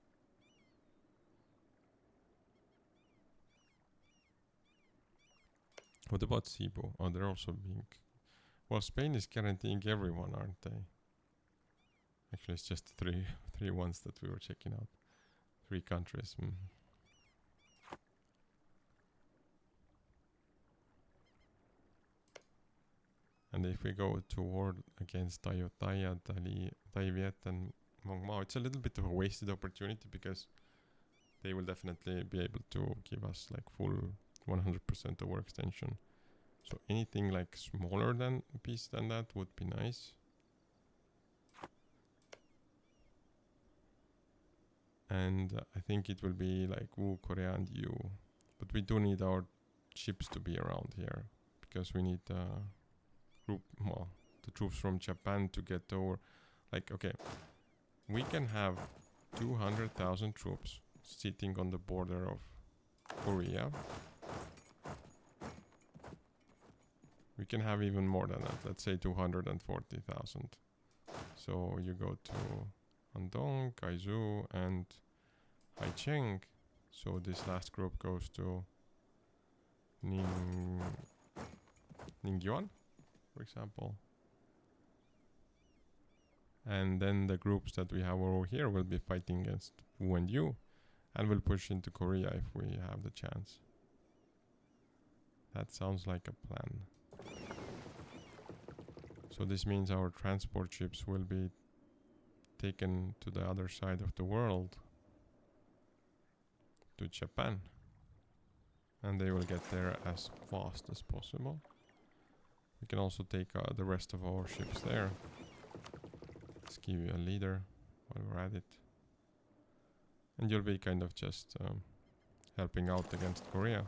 What about Cebu? Oh, they're also being... Well, Spain is guaranteeing everyone, aren't they? Actually, it's just three ones that we were checking out. 3 countries. And if we go to war against Ayutthaya, Thai Viet and Mong Mao, it's a little bit of a wasted opportunity because they will definitely be able to give us like full 100% overextension. So anything like smaller than a piece than that would be nice. And I think it will be like Wu, Korea and Yu. But we do need our ships to be around here because we need the troops from Japan to get over. Like, okay, we can have 200,000 troops sitting on the border of Korea. We can have even more than that. Let's say 240,000. So you go to Andong, Kaizhou, and Haicheng. So this last group goes to Ningyuan, for example. And then the groups that we have over here will be fighting against Wu and Yu, and will push into Korea if we have the chance. That sounds like a plan. So this means our transport ships will be taken to the other side of the world, to Japan, and they will get there as fast as possible. We can also take the rest of our ships there. Let's give you a leader while we're at it. And you'll be kind of just helping out against Korea.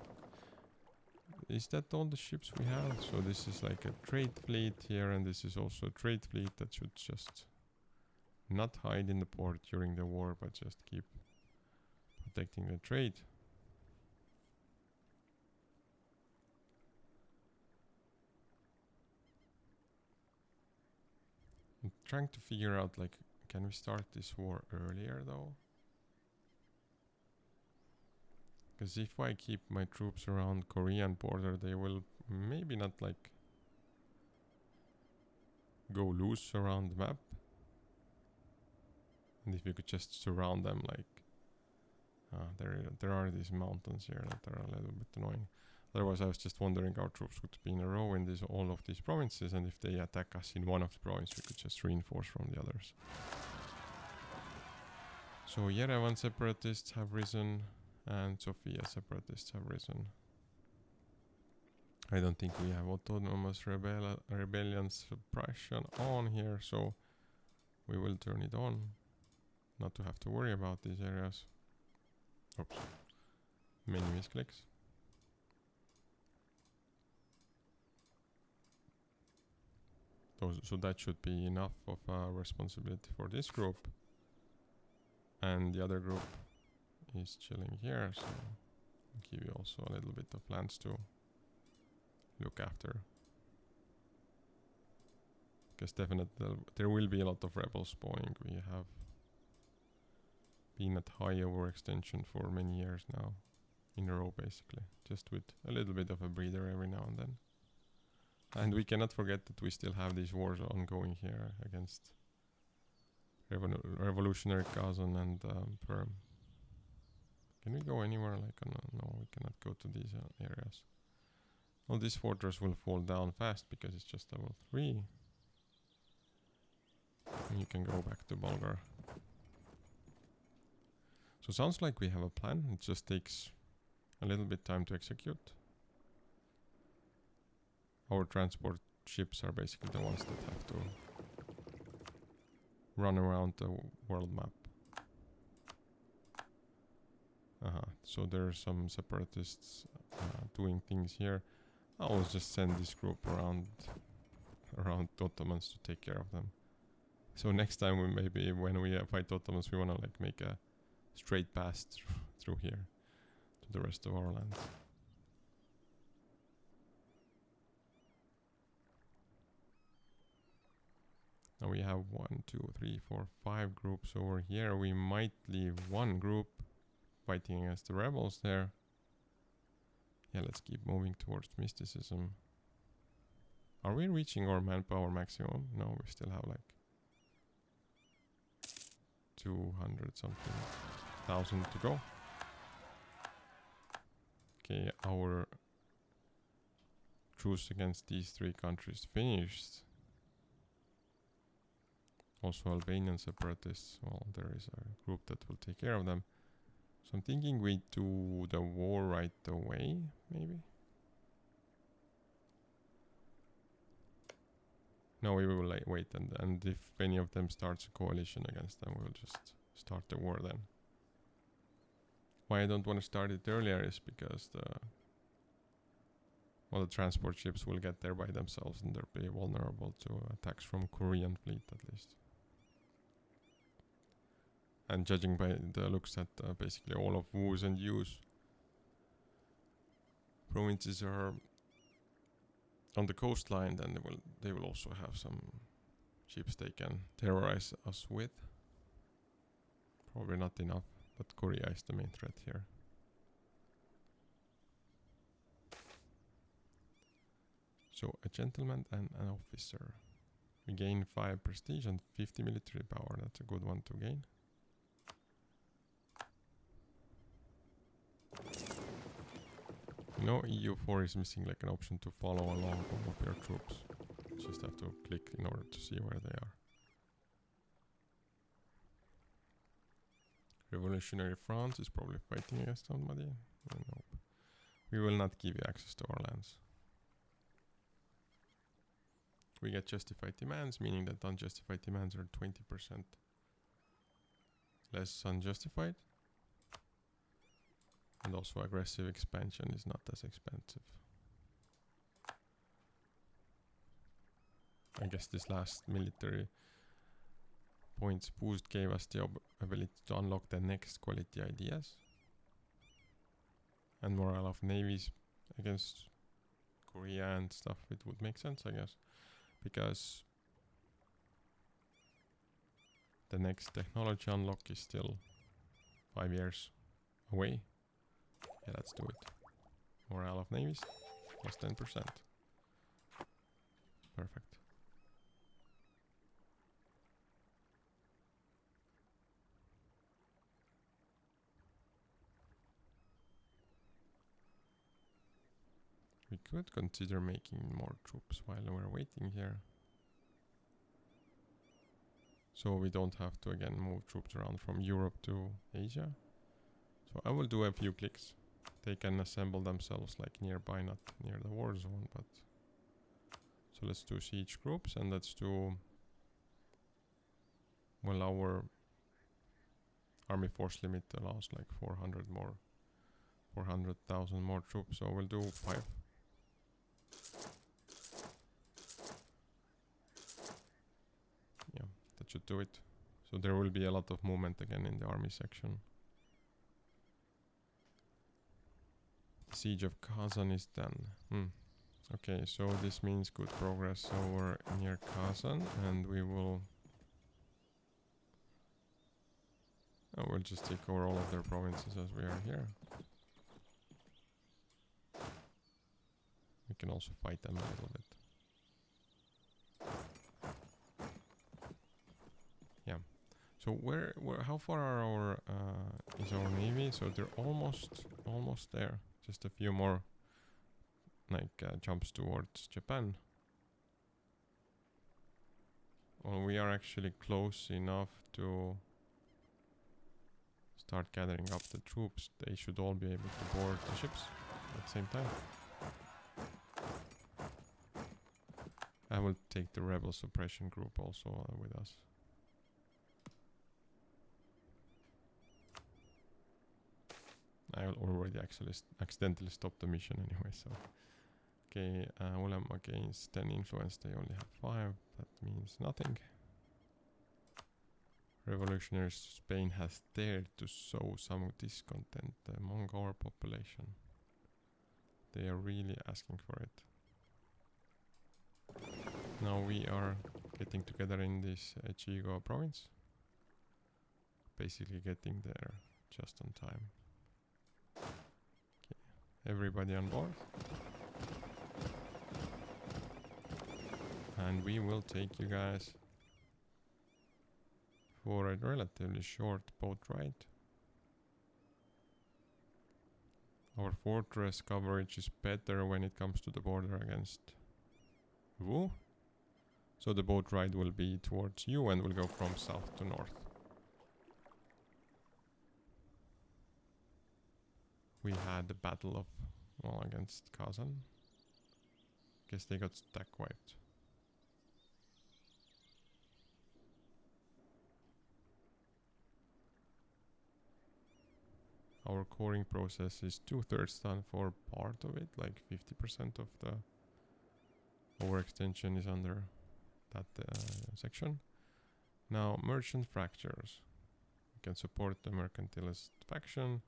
Is that all the ships we have? So this is like a trade fleet here, and this is also a trade fleet that should just not hide in the port during the war, but just keep protecting the trade. I'm trying to figure out, like, can we start this war earlier though? Because if I keep my troops around Korean border, they will maybe not like go loose around the map. And if you could just surround them, like there are these mountains here that are a little bit annoying. Otherwise, I was just wondering our troops would be in a row in all of these provinces, and if they attack us in one of the provinces, we could just reinforce from the others. So Yerevan separatists have risen, and Sofia separatists have risen. I don't think we have autonomous rebellion suppression on here, so we will turn it on. Not to have to worry about these areas. Oops. Many misclicks. So that should be enough of a responsibility for this group. And the other group is chilling here, so I'll give you also a little bit of lands to look after. Because definitely there will be a lot of rebels spawning. We have been at high overextension for many years now, in a row basically, just with a little bit of a breather every now and then. And we cannot forget that we still have these wars ongoing here against Revolutionary Kazan and Perm. Can we go anywhere? Like, no, we cannot go to these areas. Well, this fortress will fall down fast because it's just level 3. And you can go back to Bulgar. So sounds like we have a plan. It just takes a little bit time to execute. Our transport ships are basically the ones that have to run around the world map. So there are some separatists doing things here. I'll just send this group around Ottomans to take care of them. So next time when we fight Ottomans, we wanna like make a straight pass through here to the rest of our lands. Now we have 1, 2, 3, 4, 5 groups over here. We might leave one group fighting against the rebels there. Yeah, let's keep moving towards mysticism. Are we reaching our manpower maximum? No, we still have like 200 something thousand to go. Okay, our truce against these 3 countries finished. Also Albanian separatists, well, there is a group that will take care of them. So I'm thinking we do the war right away, maybe? No, we will wait, and if any of them starts a coalition against them, we'll just start the war then. Why I don't want to start it earlier is because the transport ships will get there by themselves and they'll be vulnerable to attacks from Korean fleet at least. And judging by the looks at basically all of Wu's and Yu's provinces are on the coastline, then they will also have some ships they can terrorize us with. Probably not enough, but Korea is the main threat here. So a gentleman and an officer. We gain 5 prestige and 50 military power. That's a good one to gain. You know, EU4 is missing like an option to follow along all of your troops. Just have to click in order to see where they are. Revolutionary France is probably fighting against somebody. Nope. We will not give you access to our lands. We get justified demands, meaning that unjustified demands are 20% less unjustified. And also aggressive expansion is not as expensive. I guess this last military points boost gave us the ability to unlock the next quality ideas. And morale of navies against Korea and stuff, it would make sense, I guess. Because the next technology unlock is still 5 years away. Yeah, let's do it. Morale of navies plus 10%. Perfect. We could consider making more troops while we're waiting here. So we don't have to again move troops around from Europe to Asia. So I will do a few clicks. They can assemble themselves like nearby, not near the war zone, but... So let's do siege groups and let's do... Well, our army force limit allows like 400,000 more troops, so we'll do 5. Yeah, that should do it. So there will be a lot of movement again in the army section. Siege of Kazan is done. Okay, so this means good progress over near Kazan, and we will... we'll just take over all of their provinces as we are here. We can also fight them a little bit. Yeah. So how far are our is our navy? So they're almost there. Just a few more like jumps towards Japan. Well, we are actually close enough to start gathering up the troops. They should all be able to board the ships at the same time. I will take the rebel suppression group also with us. I already actually accidentally stopped the mission anyway, so... Okay, Ulem against 10 influence, they only have 5, that means nothing. Revolutionary Spain has dared to sow some discontent among our population. They are really asking for it. Now we are getting together in this Chigo province. Basically getting there just on time. Okay, everybody on board. And we will take you guys for a relatively short boat ride. Our fortress coverage is better when it comes to the border against Wu. So the boat ride will be towards you and will go from south to north. We had the battle of, well, against Kazan. Guess they got stack wiped. Our coring process is 2/3 done for part of it, like 50% of the overextension is under that section. Now, merchant fractures. You can support the mercantilist faction,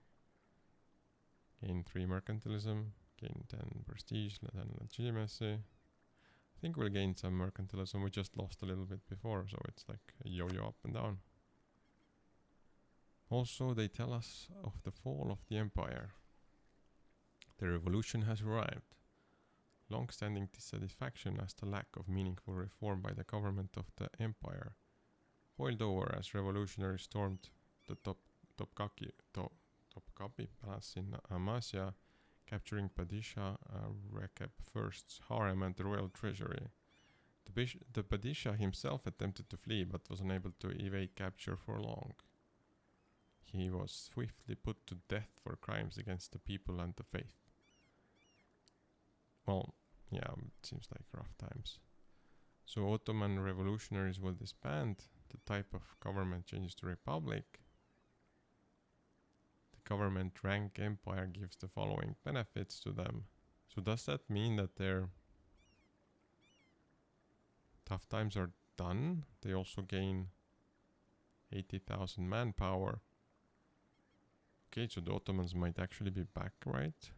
gain 3 mercantilism, gain 10 prestige, 10 legitimacy. I think we'll gain some mercantilism, we just lost a little bit before, so it's like a yo-yo up and down. Also, they tell us of the fall of the empire. The revolution has arrived. long-standing dissatisfaction as the lack of meaningful reform by the government of the empire boiled over as revolutionaries stormed the Topkapi Palace in Amasya, capturing Padishah Rekeb I's harem and the royal treasury. The Padishah himself attempted to flee but was unable to evade capture for long. He was swiftly put to death for crimes against the people and the faith. Well, yeah, it seems like rough times. So Ottoman revolutionaries will disband. The type of government changes to republic. The government rank empire gives the following benefits to them. So does that mean that their tough times are done? They also gain 80,000 manpower. Okay, so the Ottomans might actually be back, right?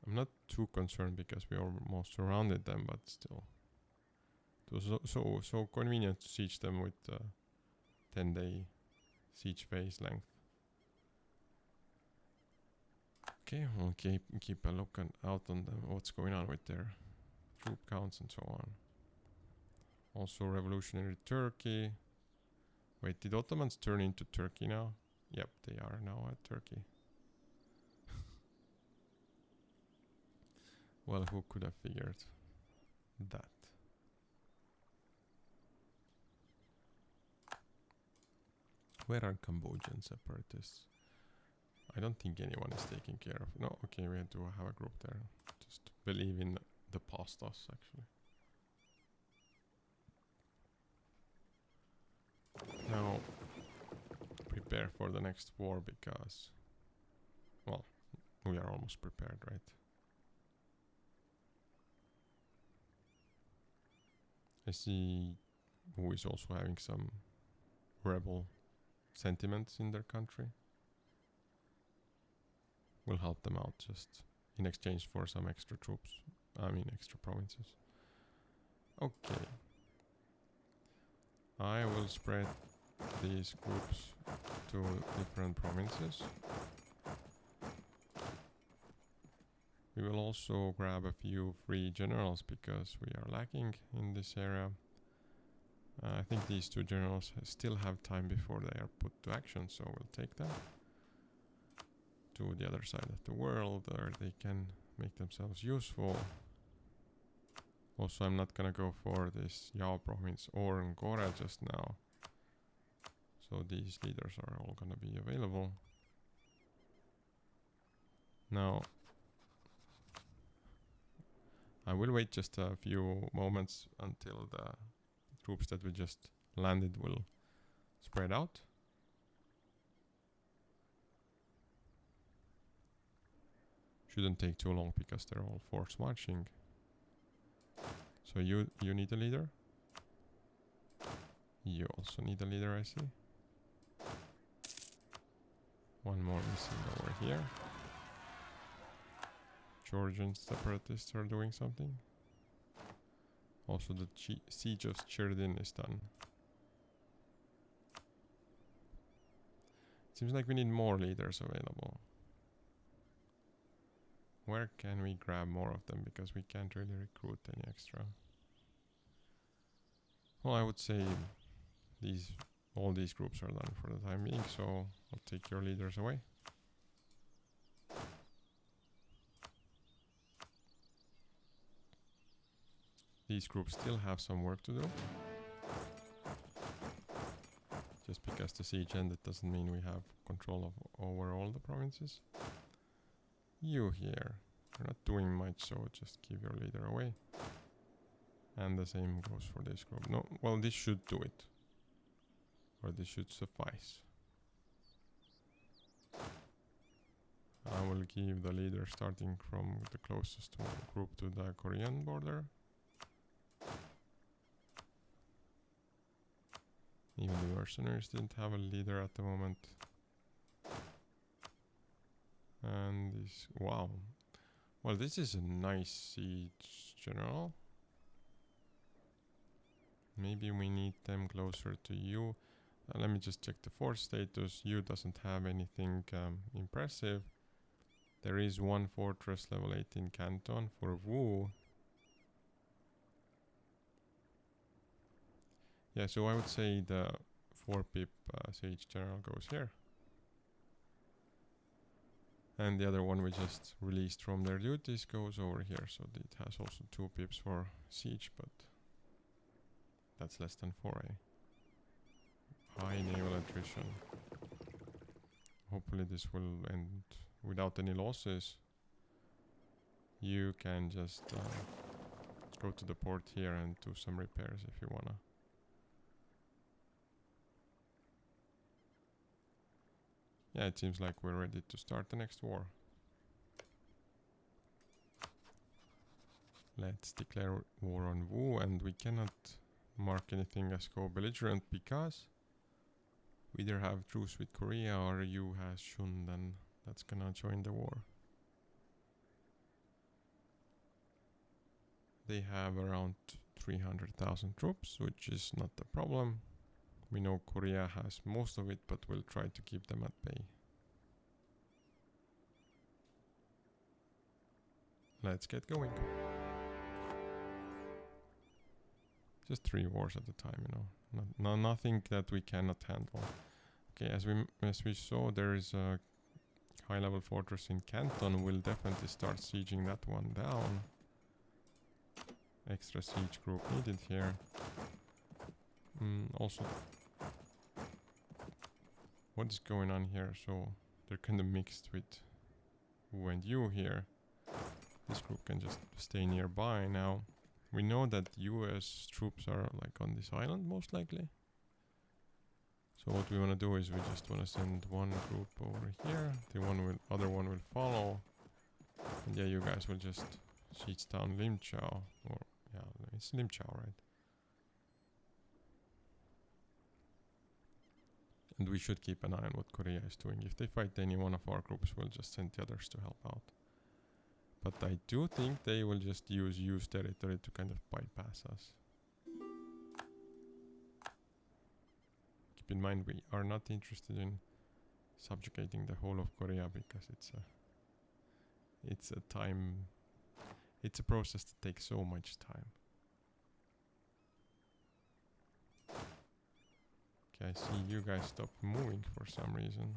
I'm not too concerned because we almost surrounded them, but still. It was so convenient to siege them with 10-day siege phase length. Okay, we'll keep a look out on them, what's going on with their troop counts and so on. Also revolutionary Turkey. Wait, did Ottomans turn into Turkey now? Yep, they are now at Turkey. Well, who could have figured that? Where are Cambodian separatists? I don't think anyone is taking care of. No, okay, we do have a group there. Just believe in the pastas, actually. Now, prepare for the next war because, well, we are almost prepared, right? I see who is also having some rebel sentiments in their country. We'll help them out just in exchange for some extra troops. I mean extra provinces. Okay. I will spread these groups to different provinces. We will also grab a few free generals because we are lacking in this area. I think these two generals still have time before they are put to action, so we'll take them to the other side of the world where they can make themselves useful. Also, I'm not gonna go for this Yao province or Ngora just now. So these leaders are all gonna be available. Now, I will wait just a few moments until the troops that we just landed will spread out. Shouldn't take too long because they're all force marching. So you need a leader. You also need a leader, I see. One more missing over here. Georgian separatists are doing something. Also the siege of Cherdin is done. Seems like we need more leaders available. Where can we grab more of them? Because we can't really recruit any extra. Well, I would say all these groups are done for the time being, so I'll take your leaders away. These groups still have some work to do. Just because the siege ended doesn't mean we have control over all the provinces. You here. You're not doing much, so just give your leader away. And the same goes for this group. No, well, this should do it. Or this should suffice. I will give the leader starting from the closest group to the Korean border. Even the mercenaries didn't have a leader at the moment. And this, wow. Well, this is a nice siege general. Maybe we need them closer to you. Let me just check the force status. You doesn't have anything impressive. There is one fortress level 18 canton for Wu. Yeah, so I would say the 4-pip siege general goes here. And the other one we just released from their duties goes over here. So it has also 2 pips for siege, but that's less than 4, eh? High naval attrition. Hopefully this will end without any losses. You can just go to the port here and do some repairs if you wanna. Yeah, it seems like we're ready to start the next war. Let's declare war on Wu, and we cannot mark anything as co-belligerent because we either have truce with Korea or Yu has Shundan that's gonna join the war. They have around 300,000 troops, which is not a problem. We know Korea has most of it, but we'll try to keep them at bay. Let's get going. Just 3 wars at a time, you know. Nothing that we cannot handle. Okay, as we saw, there is a high-level fortress in Canton. We'll definitely start sieging that one down. Extra siege group needed here. Also, what is going on here? So they're kind of mixed with Wu and Yu here. This group can just stay nearby now. We know that US troops are like on this island most likely. So what we want to do is we just want to send one group over here. The other one will follow. And yeah, you guys will just siege down Limchao. Or yeah, it's Limchao, right? And we should keep an eye on what Korea is doing. If they fight any one of our groups, we'll just send the others to help out. But I do think they will just use territory to kind of bypass us. Keep in mind, we are not interested in subjugating the whole of Korea because it's a process that takes so much time. Okay, I see you guys stop moving for some reason.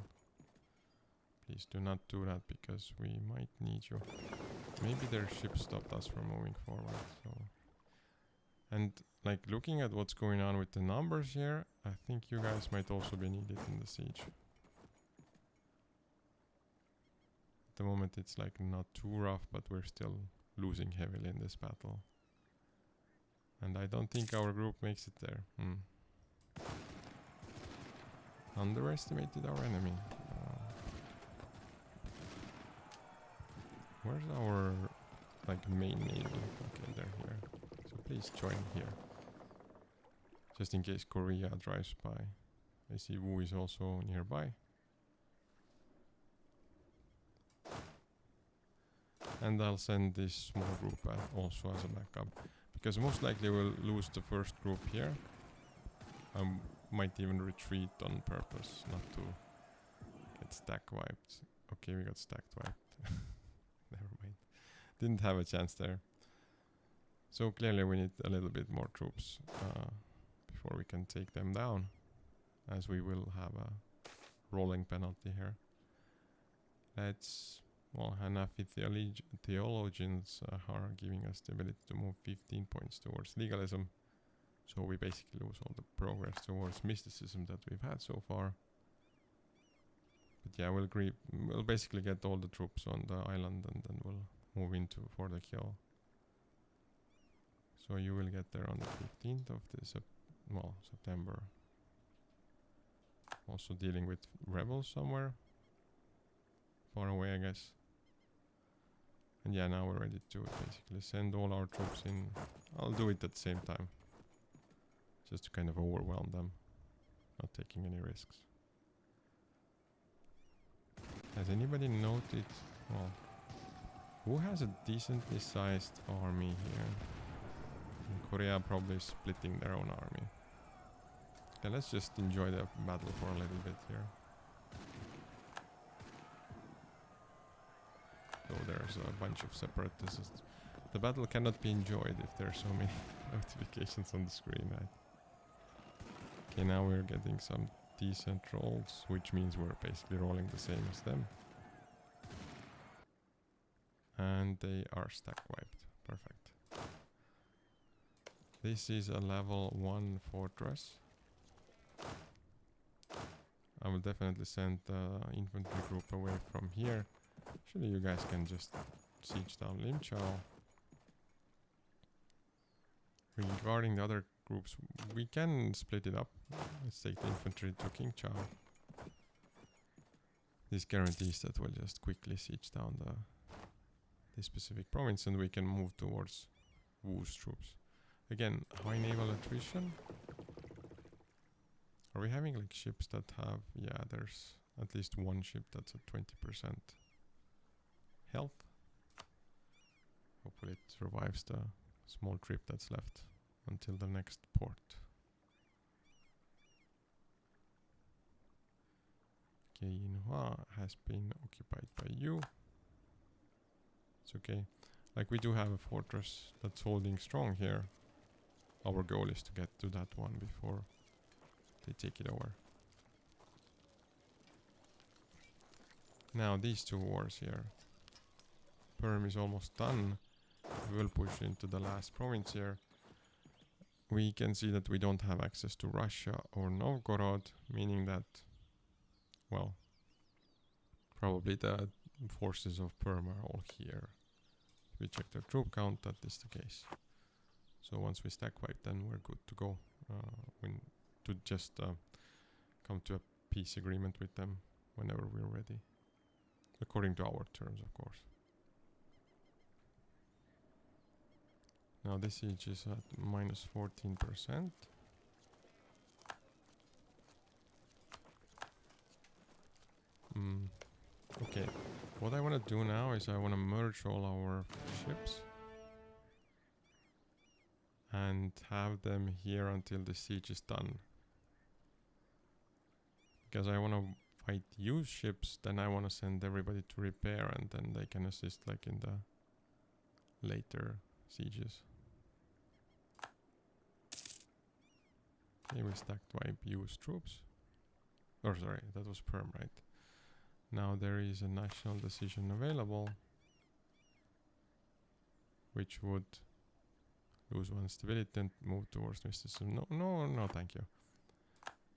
Please do not do that because we might need you. Maybe their ship stopped us from moving forward. So, and like looking at what's going on with the numbers here, I think you guys might also be needed in the siege. At the moment it's like not too rough, but we're still losing heavily in this battle. And I don't think our group makes it there. Underestimated our enemy. Where's our like main navy? Okay, they're here. So please join here. Just in case Korea drives by. I see Wu is also nearby. And I'll send this small group also as a backup. Because most likely we'll lose the first group here. I might even retreat on purpose, not to get stack wiped. Okay, we got stacked wiped. Never mind. Didn't have a chance there. So clearly we need a little bit more troops before we can take them down, as we will have a rolling penalty here. Well, Hanafi theologians are giving us the ability to move 15 points towards legalism. So we basically lose all the progress towards mysticism that we've had so far. But yeah, we'll basically get all the troops on the island and then we'll move into for the kill. So you will get there on the 15th of this September. Also dealing with rebels somewhere far away, I guess. And yeah, now we're ready to basically send all our troops in. I'll do it at the same time, just to kind of overwhelm them, not taking any risks. Has anybody noted? Well, who has a decently sized army here? And Korea probably splitting their own army. Okay, let's just enjoy the battle for a little bit here. so there's a bunch of separatists. The battle cannot be enjoyed if there are so many notifications on the screen, right? Okay, now we're getting some decent rolls, which means we're basically rolling the same as them. And they are stack wiped. Perfect. This is a level 1 fortress. I will definitely send the infantry group away from here. Actually, you guys can just siege down Limchow. Regarding the other groups, we can split it up. Let's take the infantry to King Chow. This guarantees that we'll just quickly siege down this specific province and we can move towards Wu's troops. Again, high naval attrition. Are we having like ships that have... Yeah, there's at least one ship that's at 20% health. Hopefully it survives the small trip that's left until the next port. Okay, Yinhua has been occupied by you. It's okay. Like, we do have a fortress that's holding strong here. Our goal is to get to that one before they take it over. Now these two wars here. Perm is almost done. We will push into the last province here. We can see that we don't have access to Russia or Novgorod, meaning that, well, probably the forces of Perm are all here. If we check their troop count, that is the case. So once we stack wipe, then we're good to go. To just come to a peace agreement with them whenever we're ready. According to our terms, of course. Now this siege is at minus 14%. Okay, what I want to do now is I want to merge all our ships and have them here until the siege is done. Because I want to fight used ships, then I want to send everybody to repair and then they can assist like in the later sieges. Okay, we stacked wipe used troops. Or sorry, that was Perm, right? Now there is a national decision available, which would lose one stability and move towards mysticism. No, thank you.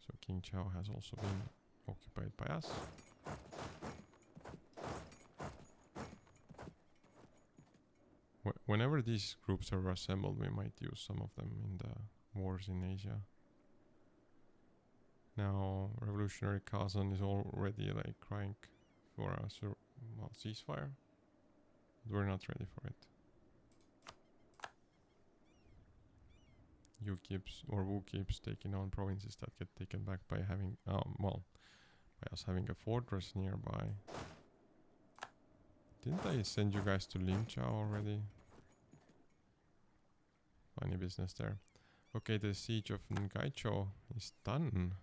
So King Chow has also been occupied by us. Whenever these groups are assembled, we might use some of them in the wars in Asia. Now, Revolutionary Kazan is already like crying for a ceasefire. But we're not ready for it. Wu keeps taking on provinces that get taken back by having, by us having a fortress nearby. Didn't I send you guys to Limchow already? Funny business there. Okay, the siege of Ngaicho is done.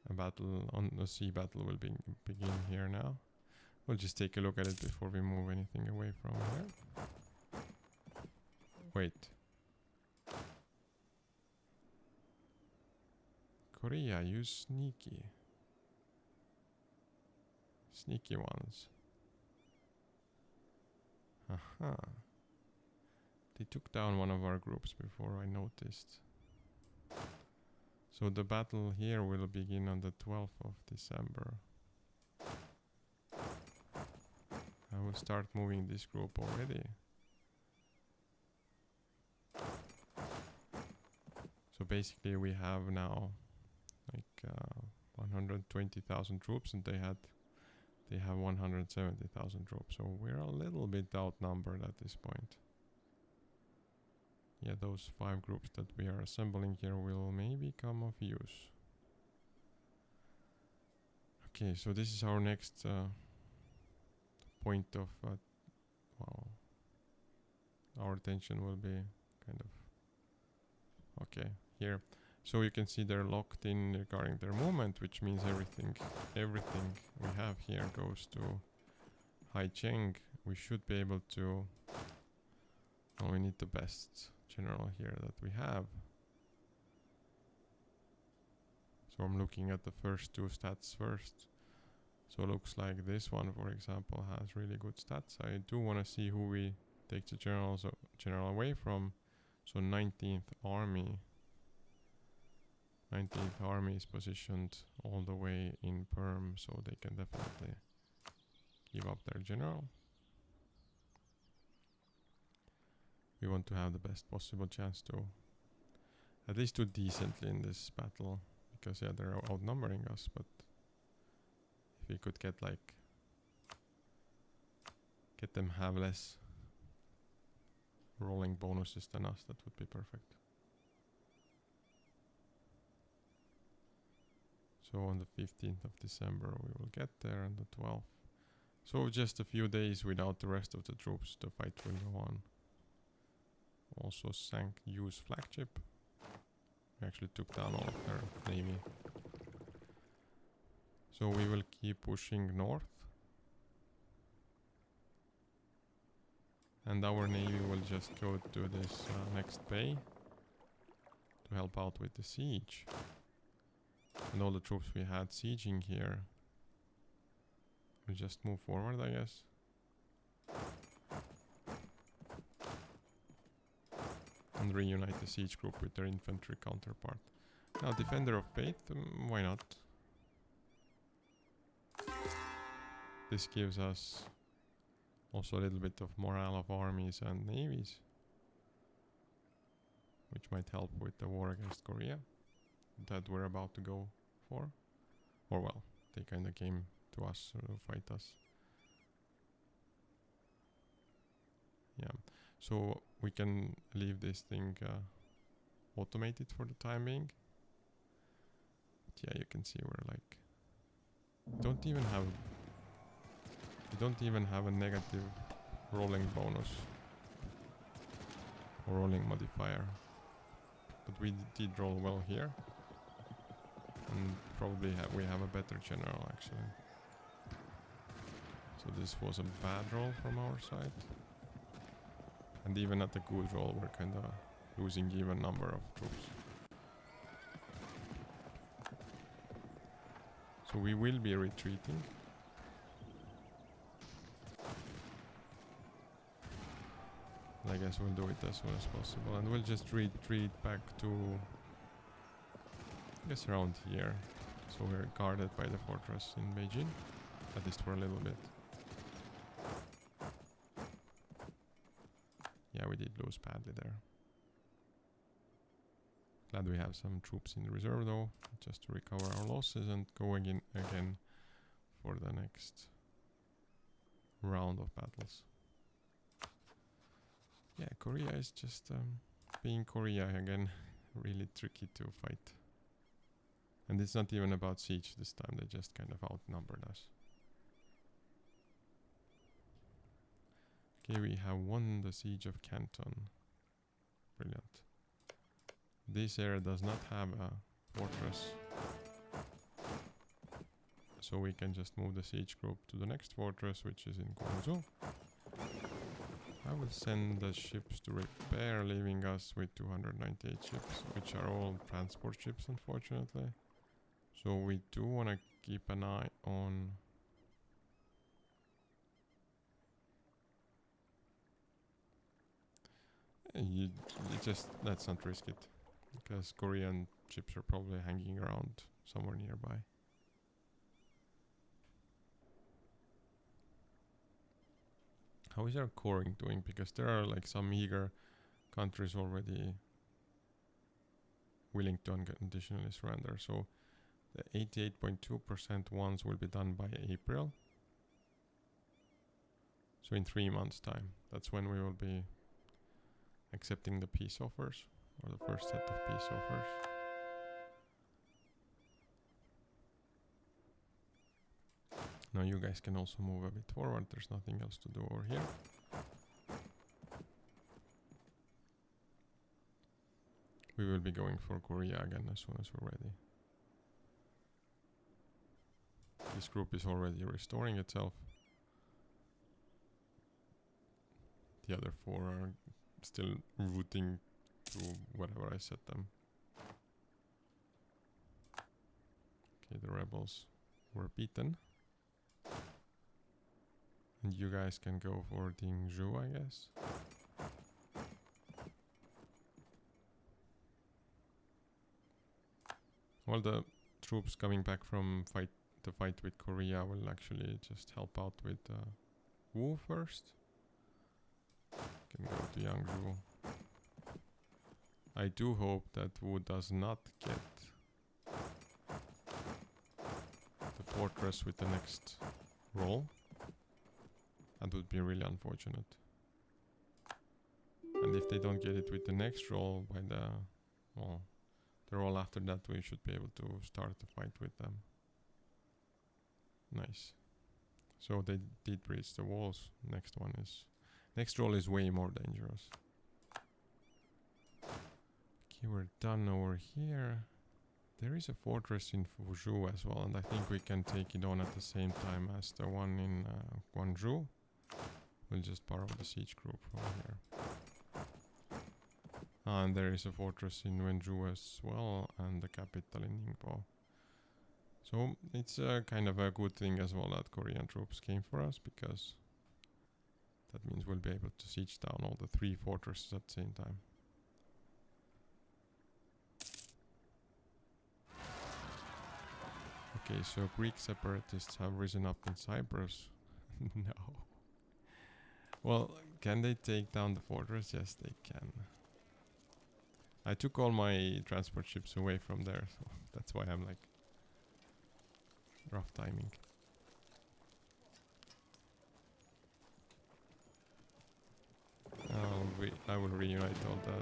A sea battle will begin here now. We'll just take a look at it before we move anything away from here. Wait. Korea, you sneaky. Sneaky ones. Aha. They took down one of our groups before I noticed. So the battle here will begin on the 12th of December. I will start moving this group already. So basically we have now like 120,000 troops and they have 170,000 troops. So we're a little bit outnumbered at this point. Yeah, those 5 groups that we are assembling here will maybe come of use. Okay, so this is our next point of our attention will be kind of okay here. So you can see they're locked in regarding their movement, which means everything we have here goes to Cheng, we should be able to... Oh, we need the best general here that we have. So I'm looking at the first two stats first. So it looks like this one, for example, has really good stats. I do want to see who we take the general away from. So 19th Army. 19th Army is positioned all the way in Perm, so they can definitely give up their general. We want to have the best possible chance to at least do decently in this battle, because yeah, they're outnumbering us, but if we could get them have less rolling bonuses than us, that would be perfect. So on the 15th of December we will get there, and the 12th. So just a few days without the rest of the troops, the fight will go on. Also sank Hughes flagship. We actually took down all of their navy. So we will keep pushing north. And our navy will just go to this next bay to help out with the siege. And all the troops we had sieging here will just move forward, I guess. And reunite the siege group with their infantry counterpart. Now, Defender of Faith, why not? This gives us also a little bit of morale of armies and navies, which might help with the war against Korea that we're about to go for. Or well, they kind of came to us to fight us. Yeah, so we can leave this thing automated for the time being. But yeah, you can see we're like, we don't even have a negative rolling bonus or rolling modifier. But we did roll well here. And probably we have a better general actually. So this was a bad roll from our side. And even at the good roll we're kinda losing even number of troops. So we will be retreating. I guess we'll do it as soon as possible, and we'll just retreat back to, I guess, around here. So we're guarded by the fortress in Beijing, at least for a little bit. Yeah, we did lose badly there. Glad we have some troops in reserve though, just to recover our losses and go again for the next round of battles. Yeah, Korea is just being Korea again, really tricky to fight. And it's not even about siege this time, they just kind of outnumbered us. Okay, we have won the siege of Canton. Brilliant. This area does not have a fortress, so we can just move the siege group to the next fortress, which is in Guangzhou. I will send the ships to repair, leaving us with 298 ships, which are all transport ships, unfortunately. So we do want to keep an eye on... let's not risk it, because Korean ships are probably hanging around somewhere nearby. How is our coring doing? Because there are like some eager countries already willing to unconditionally surrender. So the 88.2% ones will be done by April. So in 3 months' time, that's when we will be accepting the peace offers, or the first set of peace offers. Now you guys can also move a bit forward, there's nothing else to do over here. We will be going for Korea again as soon as we're ready. This group is already restoring itself. the other 4 are still rooting to whatever I set them. Okay, the rebels were beaten. And you guys can go for Dingzhou, I guess. Well, the troops coming back from the fight with Korea will actually just help out with Wu first. Can go to Yangzhou. I do hope that Wu does not get the fortress with the next roll. That would be really unfortunate. And if they don't get it with the next roll by the roll after that, we should be able to start the fight with them. Nice. So they did breach the walls. Next roll is way more dangerous. Okay, we're done over here. There is a fortress in Fuzhou as well, and I think we can take it on at the same time as the one in Guangzhou. We'll just borrow the siege group from here. And there is a fortress in Wenzhou as well, and the capital in Ningbo. So it's kind of a good thing as well that Korean troops came for us, because that means we'll be able to siege down all the 3 fortresses at the same time. Okay, so Greek separatists have risen up in Cyprus. No. Well, can they take down the fortress? Yes, they can. I took all my transport ships away from there, so that's why I'm like rough timing. I will reunite all the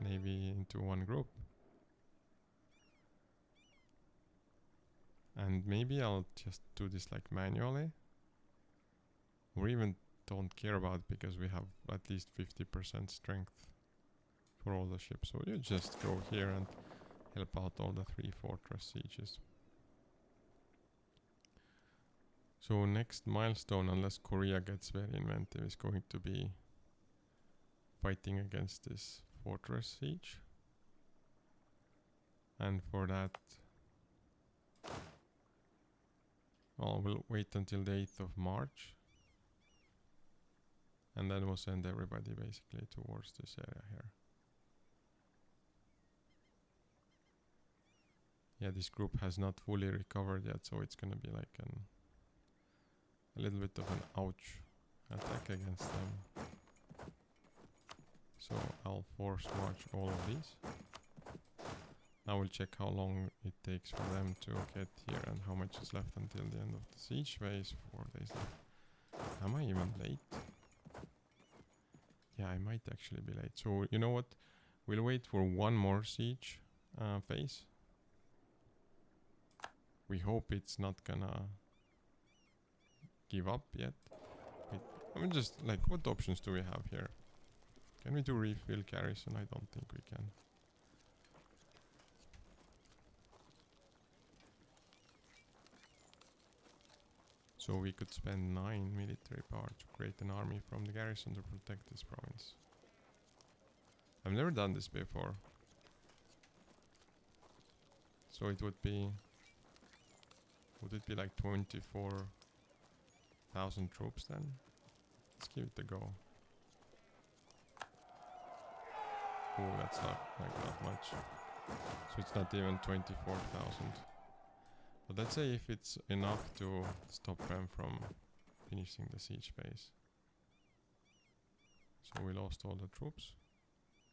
navy into one group. And maybe I'll just do this like manually. Or even don't care about it because we have at least 50% strength for all the ships. So you just go here and help out all the 3 fortress sieges. So next milestone, unless Korea gets very inventive, is going to be fighting against this fortress siege. And for that, well, we'll wait until the 8th of March. And then we'll send everybody basically towards this area here. Yeah, this group has not fully recovered yet, so it's gonna be like a little bit of an ouch attack against them. So I'll force march all of these. Now we'll check how long it takes for them to get here and how much is left until the end of the siege phase. 4 days left. Am I even late? Yeah, I might actually be late. So you know what? We'll wait for one more siege phase. We hope it's not gonna give up yet. I mean, just like, what options do we have here? Can we do refill garrison? I don't think we can. So we could spend 9 military power to create an army from the garrison to protect this province. I've never done this before. So it would be... Would it be like 24,000 troops then? Let's give it a go. Oh, that's not much. So it's not even 24,000. But let's say if it's enough to stop them from finishing the siege phase. So we lost all the troops.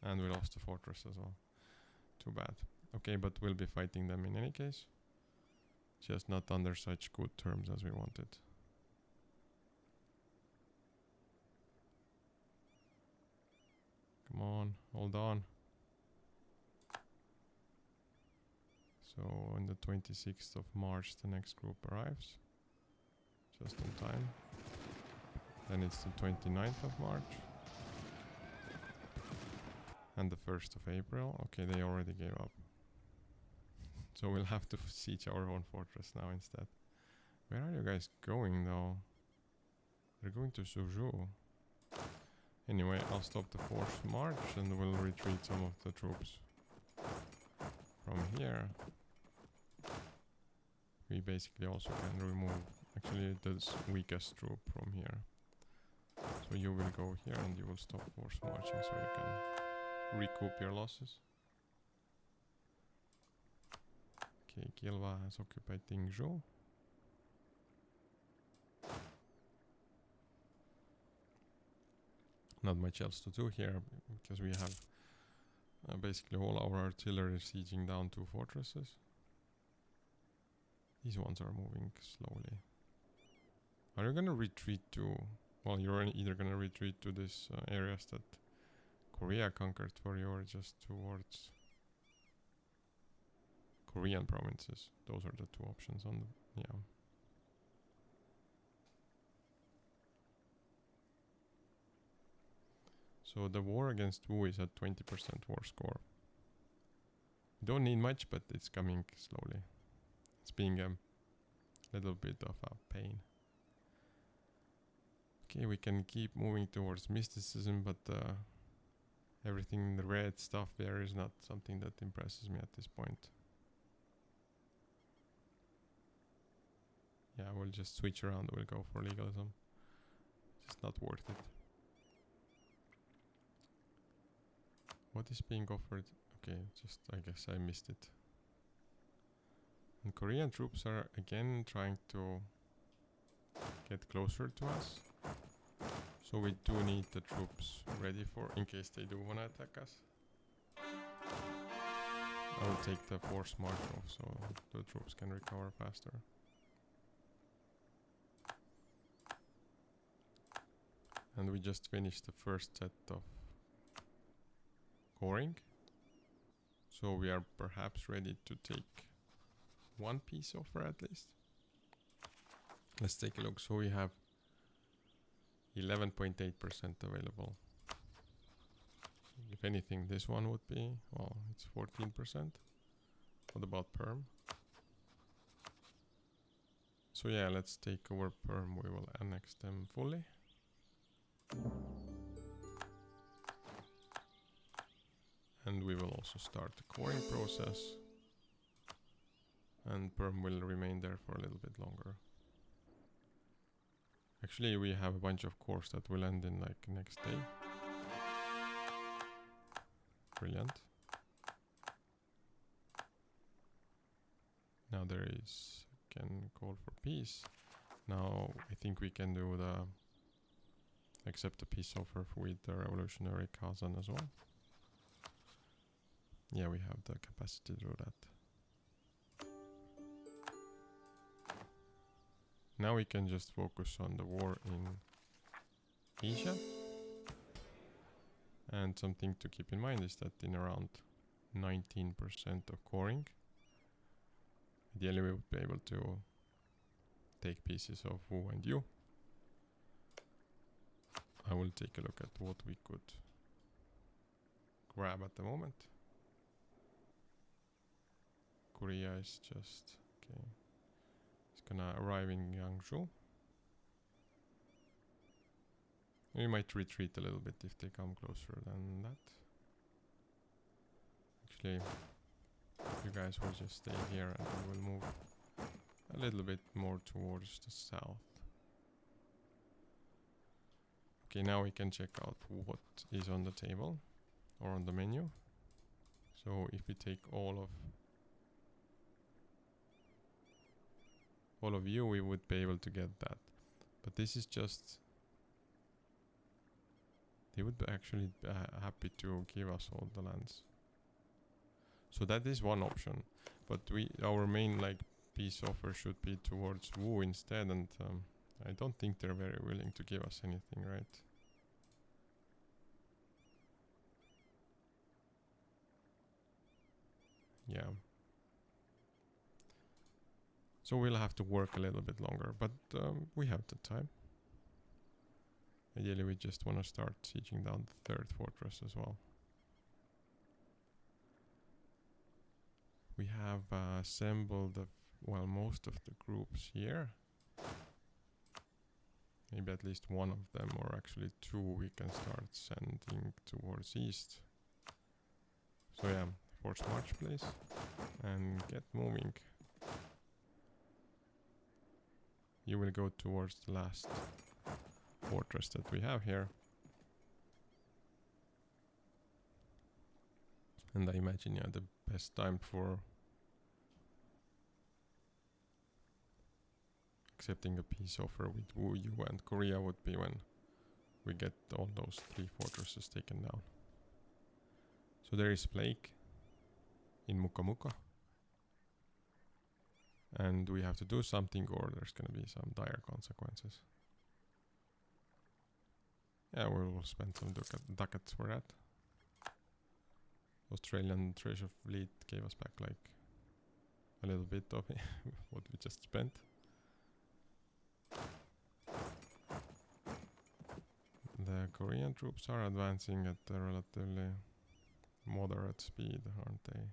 And we lost the fortress as well. Too bad. Okay, but we'll be fighting them in any case. Just not under such good terms as we wanted. Come on, hold on. So on the 26th of March the next group arrives. Just in time. Then it's the 29th of March. And the 1st of April. Okay, they already gave up. So we'll have to siege our own fortress now instead. Where are you guys going though? They're going to Suzhou. Anyway, I'll stop the forced march and we'll retreat some of the troops from here. We basically also can remove actually the weakest troop from here. So you will go here and you will stop forced marching so you can recoup your losses. Okay, Kilwa has occupied Tingzhou. Not much else to do here because we have basically all our artillery sieging down 2 fortresses. These ones are moving slowly. Are you gonna retreat to... Well, you're either gonna retreat to these areas that Korea conquered for you or just towards Korean provinces. Those are the 2 options on the... Yeah. So the war against Wu is at 20% war score. We don't need much, but it's coming slowly. It's being a little bit of a pain. Okay, we can keep moving towards mysticism, but everything in the red stuff there is not something that impresses me at this point. Yeah, we'll just switch around, we'll go for legalism. It's not worth it. What is being offered? Okay, just I guess I missed it. And Korean troops are again trying to get closer to us. So we do need the troops ready for in case they do want to attack us. I will take the force march off so the troops can recover faster. And we just finished the first set of coring. So we are perhaps ready to take one peace offer at least. Let's take a look. So we have 11.8% available. If anything, this one would be, well, it's 14%. What about Perm? So yeah, let's take over Perm. We will annex them fully. And we will also start the coring process. And Perm will remain there for a little bit longer. Actually, we have a bunch of cores that will end in like next day. Brilliant. Now there is, can call for peace. Now I think we can do the accept the peace offer with the revolutionary Kazan as well. Yeah, we have the capacity to do that. Now we can just focus on the war in Asia. And something to keep in mind is that in around 19% of coring, ideally we would be able to take pieces of Wu and Yu. I will take a look at what we could grab at the moment. Korea is just, okay, it's gonna arrive in Yangzhou. We might retreat a little bit if they come closer than that. Actually, you guys will just stay here and we will move a little bit more towards the south. Okay, now we can check out what is on the table or on the menu. So if we take all of you, we would be able to get that. But this is just... They would be actually happy to give us all the lands. So that is one option. But our main like peace offer should be towards Wu instead, and I don't think they're very willing to give us anything, right? Yeah. So we'll have to work a little bit longer, but we have the time. Ideally, we just want to start sieging down the third fortress as well. We have assembled, well, most of the groups here. maybe at least one of them, or actually two, we can start sending towards east. So yeah, force march please, and get moving. You will go towards the last fortress that we have here. And I imagine, yeah, the best time for accepting a peace offer with EU and Korea would be when we get all those 3 fortresses taken down. So there is plague in Mukamuka. And we have to do something, or there's gonna be some dire consequences. Yeah, we will spend some ducats for that. Australian treasure fleet gave us back like a little bit of what we just spent. The Korean troops are advancing at a relatively moderate speed, aren't they?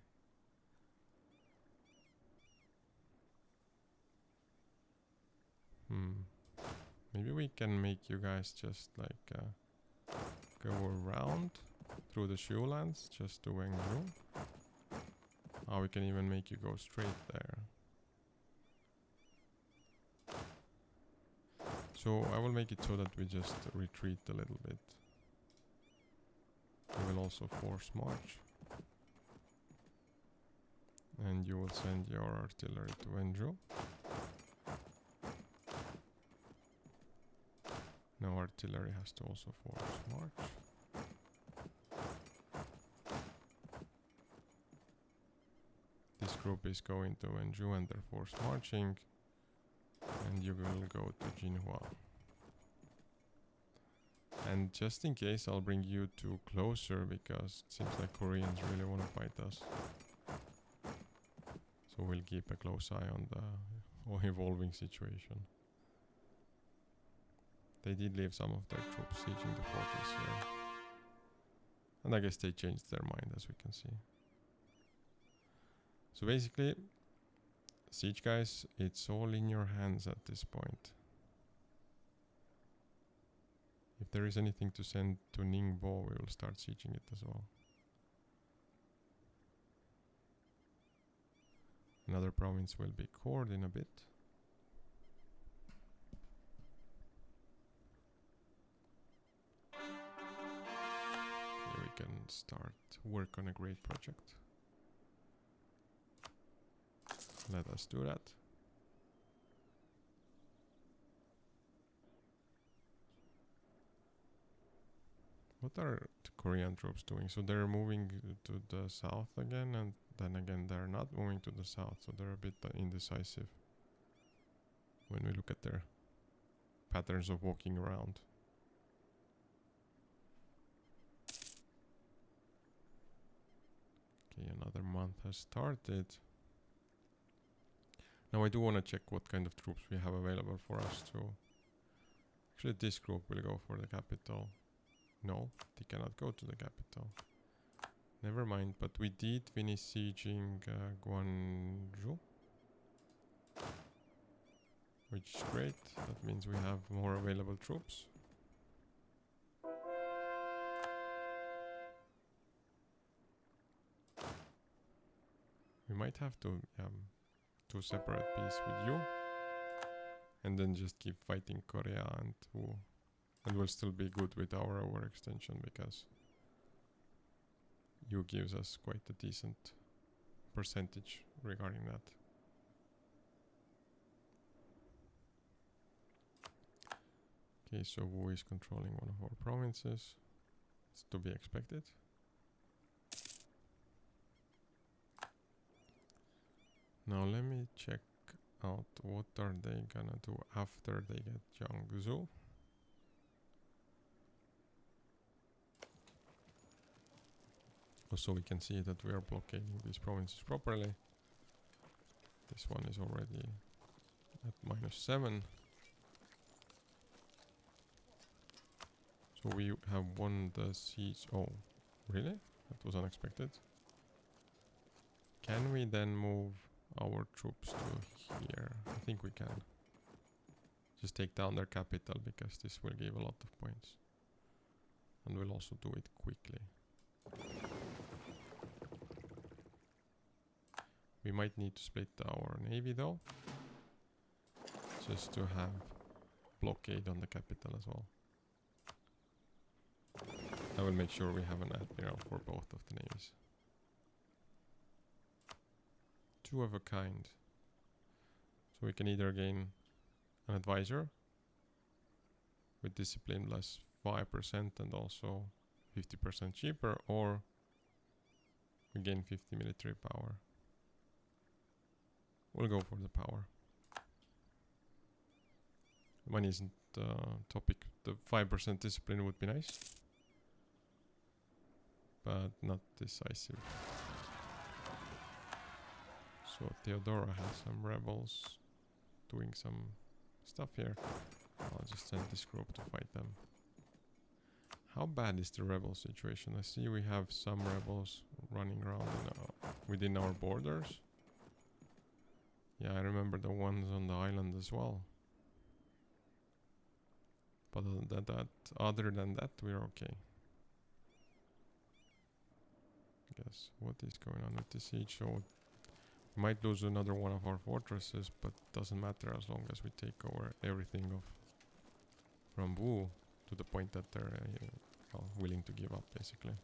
Maybe we can make you guys just like go around through the Shu lands just to Wengju. We can even make you go straight there. So I will make it so that we just retreat a little bit. We will also force march. And you will send your artillery to Wenzhou. Now artillery has to also force march. This group is going to Wenzhou and they're force marching. And you will go to Jinhua. And just in case, I'll bring you two closer because it seems like Koreans really want to fight us. So we'll keep a close eye on the evolving situation. They did leave some of their troops sieging the fortress here. And I guess they changed their mind, as we can see. So basically, siege guys, it's all in your hands at this point. If there is anything to send to Ningbo, we will start sieging it as well. Another province will be cored in a bit. Okay, we can start work on a great project. Let us do that. What are the Korean troops doing? So they're moving to the south again, and then again they're not moving to the south, so they're a bit indecisive when we look at their patterns of walking around. Okay, another month has started. Now I do want to check what kind of troops we have available for us to... Actually this group will go for the capital. No, they cannot go to the capital. Never mind, but we did finish sieging Guangzhou. Which is great, that means we have more available troops. We might have to separate peace with you. And then just keep fighting Korea and Wu. And we'll still be good with our overextension because you gives us quite a decent percentage regarding that. Okay, so Wu is controlling one of our provinces. It's to be expected. Now let me check out what are they gonna do after they get Jiangsu. Also we can see that we are blockading these provinces properly. This one is already at -7. So we have won the siege. Oh, really? That was unexpected. Can we then move our troops to here? I think we can. just take down their capital, because this will give a lot of points. And we'll also do it quickly. We might need to split our navy though, just to have blockade on the capital as well. I will make sure we have an admiral for both of the navies. Two of a kind. So we can either gain an advisor with discipline plus 5% and also 50% cheaper, or we gain 50 military power. We'll go for the power. Money isn't the topic. The 5% discipline would be nice, but not decisive. So Theodora has some rebels doing some stuff here. I'll just send this group to fight them. How bad is the rebel situation? I see we have some rebels running around within our borders. Yeah, I remember the ones on the island as well. But other than that, we're okay. Guess what is going on with the siege? So we might lose another one of our fortresses, but doesn't matter as long as we take over everything from Wu to the point that they're willing to give up, basically.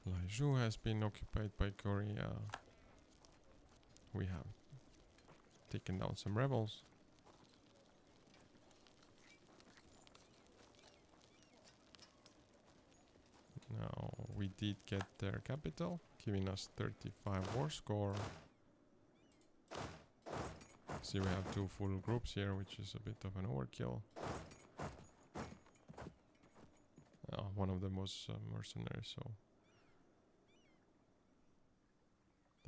Laiju has been occupied by Korea. We have taken down some rebels. Now we did get their capital, giving us 35 war score. See, we have two full groups here, which is a bit of an overkill. One of them was mercenaries, so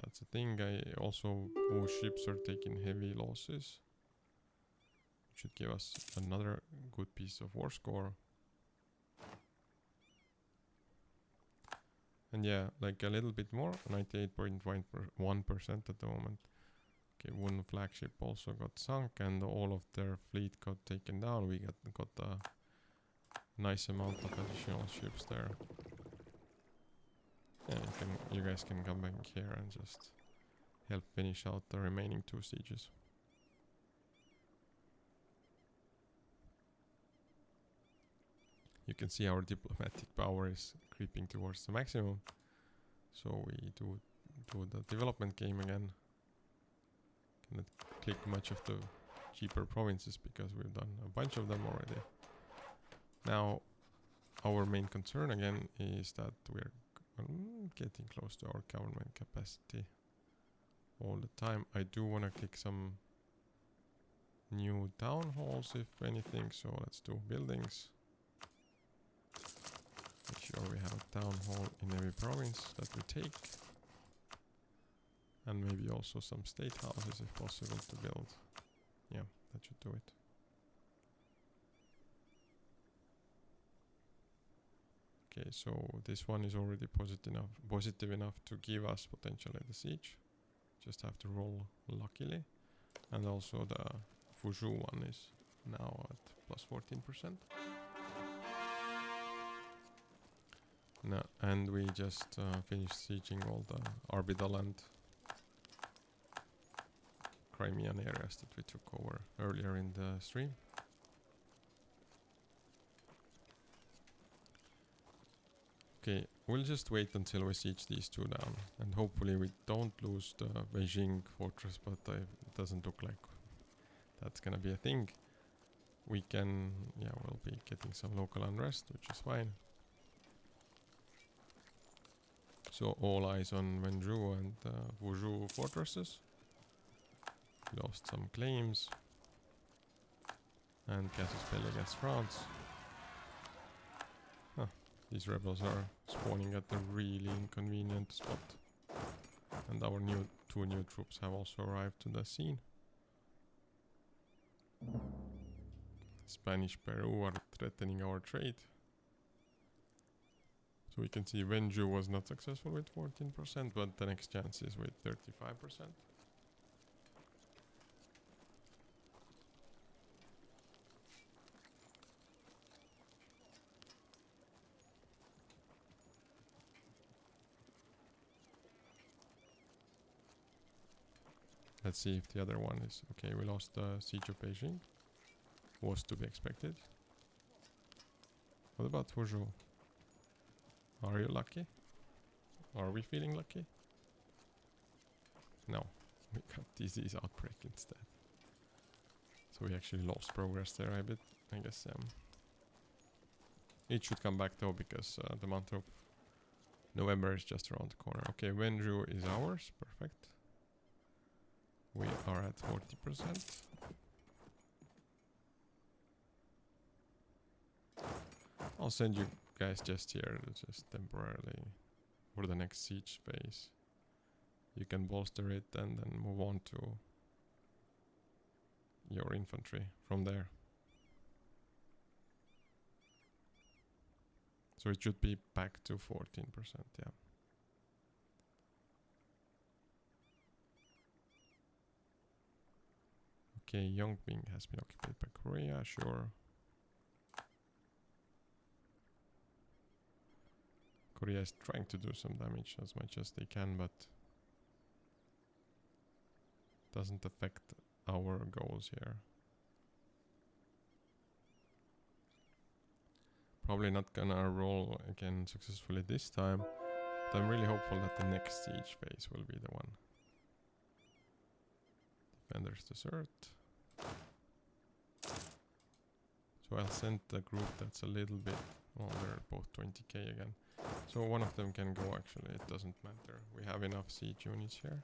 that's the thing. All ships are taking heavy losses. Should give us another good piece of war score. And yeah, like a little bit more, 98.1% at the moment. Okay, one flagship also got sunk, and all of their fleet got taken down. We got a nice amount of additional ships there. Yeah, you guys can come back here and just help finish out the remaining two sieges. You can see our diplomatic power is creeping towards the maximum. So we do the development game again. Cannot click much of the cheaper provinces because we've done a bunch of them already. Now, our main concern again is that we're getting close to our government capacity all the time. I do want to click some new town halls if anything, so let's do buildings. Make sure we have a town hall in every province that we take. And maybe also some state houses if possible to build. Yeah, that should do it. Okay, so this one is already positive enough to give us potentially the siege. Just have to roll luckily. And also the Fuzhou one is now at plus 14%. No, and we just finished sieging all the Arbidal and Crimean areas that we took over earlier in the stream. Okay, we'll just wait until we siege these two down, and hopefully we don't lose the Beijing fortress, but it doesn't look like that's gonna be a thing. We can, yeah, we'll be getting some local unrest, which is fine. So all eyes on Wenzhou and Wuzhou fortresses. Lost some claims. And casus belli against France. Huh. These rebels are spawning at a really inconvenient spot. And our two new troops have also arrived to the scene. Spanish Peru are threatening our trade. So we can see Wenzhou was not successful with 14%, but the next chance is with 35%. Let's see if the other one is okay. We lost the siege of Beijing. Was to be expected. What about Fuzhou? Are you lucky? Are we feeling lucky? No, we got disease outbreak instead. So we actually lost progress there a bit, I guess. It should come back though, because the month of November is just around the corner. Okay, Wenju is ours. Perfect. We are at 40%. I'll send you guys just here, just temporarily, for the next siege phase. You can bolster it and then move on to your infantry from there. So it should be back to 14%, yeah. Okay, Yongping has been occupied by Korea, sure. Korea is trying to do some damage as much as they can, but doesn't affect our goals here. Probably not gonna roll again successfully this time, but I'm really hopeful that the next siege phase will be the one. Defenders desert. So I'll send the group that's a little bit... Well, they're both 20k again. So one of them can go actually, it doesn't matter. We have enough siege units here.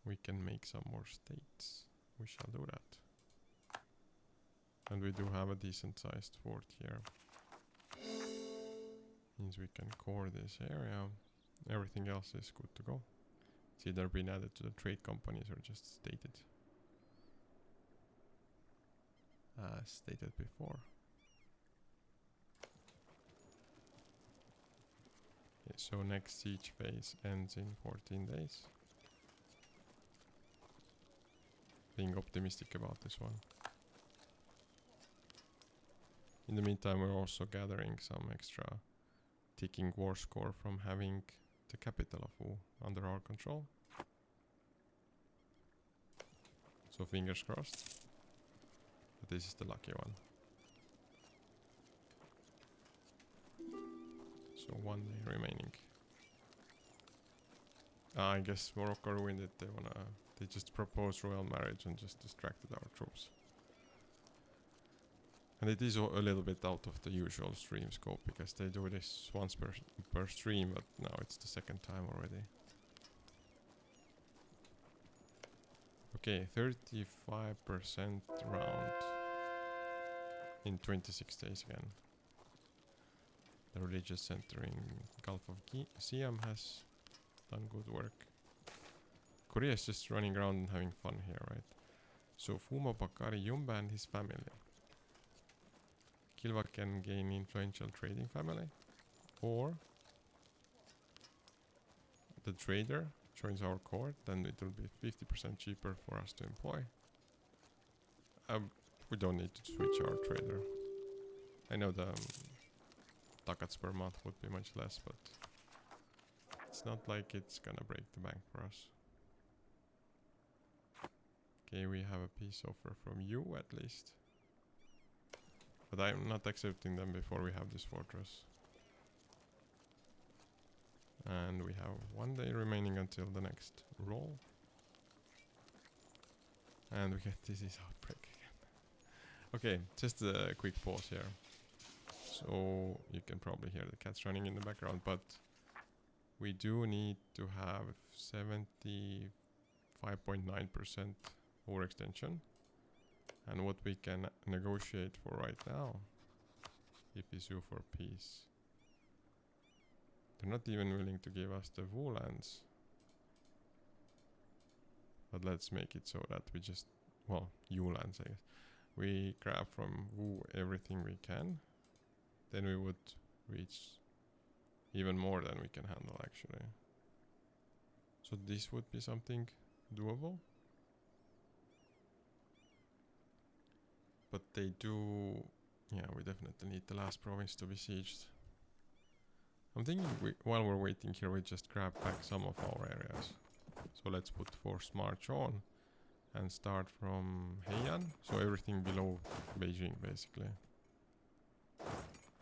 We can make some more states. We shall do that. And we do have a decent sized fort here. Means we can core this area. Everything else is good to go. It's either been added to the trade companies or just stated. As stated before. Okay, so next siege phase ends in 14 days. Being optimistic about this one. In the meantime, we're also gathering some extra ticking war score from having the capital of Wu under our control. So fingers crossed. But this is the lucky one. So 1 day remaining. I guess Morocco ruined it. They just proposed royal marriage and just distracted our troops. And it is a little bit out of the usual stream scope, because they do this once per stream, but now it's the second time already. Okay, 35% round in 26 days again. The religious center in Gulf of Siam has done good work. Korea is just running around and having fun here, right? So Fumo Bakari Yumba and his family. Kilwa can gain influential trading family, or the trader joins our court, then it will be 50% cheaper for us to employ. We don't need to switch our trader. I know the ducats per month would be much less, but it's not like it's gonna break the bank for us. Okay, we have a peace offer from you at least. But I'm not accepting them before we have this fortress. And we have 1 day remaining until the next roll. And we get disease outbreak again. Okay, just a quick pause here. So you can probably hear the cats running in the background, but we do need to have 75.9% overextension. And what we can negotiate for right now, if it's EU4 for peace. They're not even willing to give us the Wu lands. But let's make it so that we just, well, U lands I guess. We grab from Wu everything we can. Then we would reach even more than we can handle actually. So this would be something doable. But they do... Yeah, we definitely need the last province to be sieged. I'm thinking while we're waiting here, we just grab back some of our areas. So let's put force march on and start from Heian. So everything below Beijing basically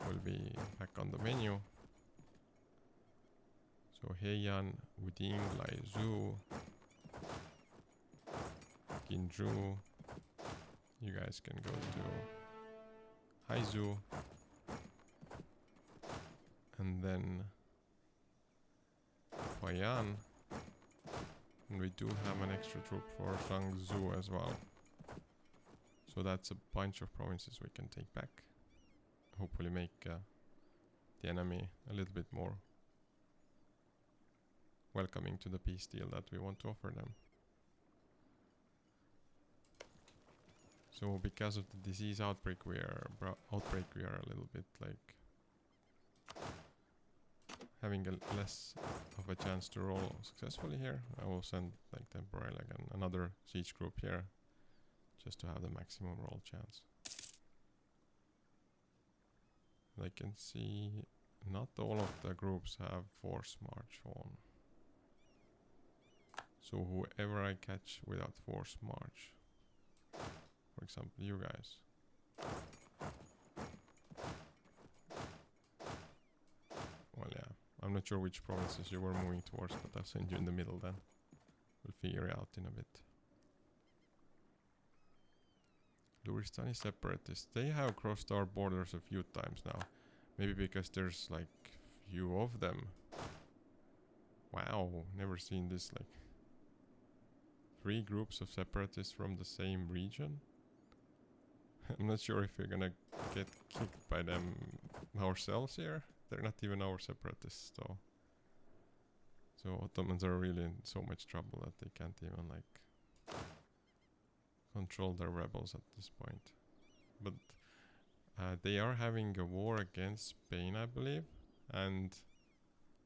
will be back on the menu. So Heian, Wuding, Laizhou, Ginju. You guys can go to Haizu. And then Huayan. And we do have an extra troop for Shangzhou as well. So that's a bunch of provinces we can take back. Hopefully make the enemy a little bit more welcoming to the peace deal that we want to offer them. So because of the disease outbreak, we are a little bit like having a less of a chance to roll successfully here. I will send like temporarily again another siege group here just to have the maximum roll chance. I can see not all of the groups have force march on. So whoever I catch without force march, for example you guys, well yeah, I'm not sure which provinces you were moving towards, but I'll send you in the middle then. We'll figure it out in a bit. Luristani separatists, they have crossed our borders a few times now. Maybe because there's like few of them. Wow, never seen this, like 3 groups of separatists from the same region. I'm not sure if we're gonna get kicked by them ourselves here. They're not even our separatists though. So Ottomans are really in so much trouble that they can't even like control their rebels at this point. But they are having a war against Spain, I believe. And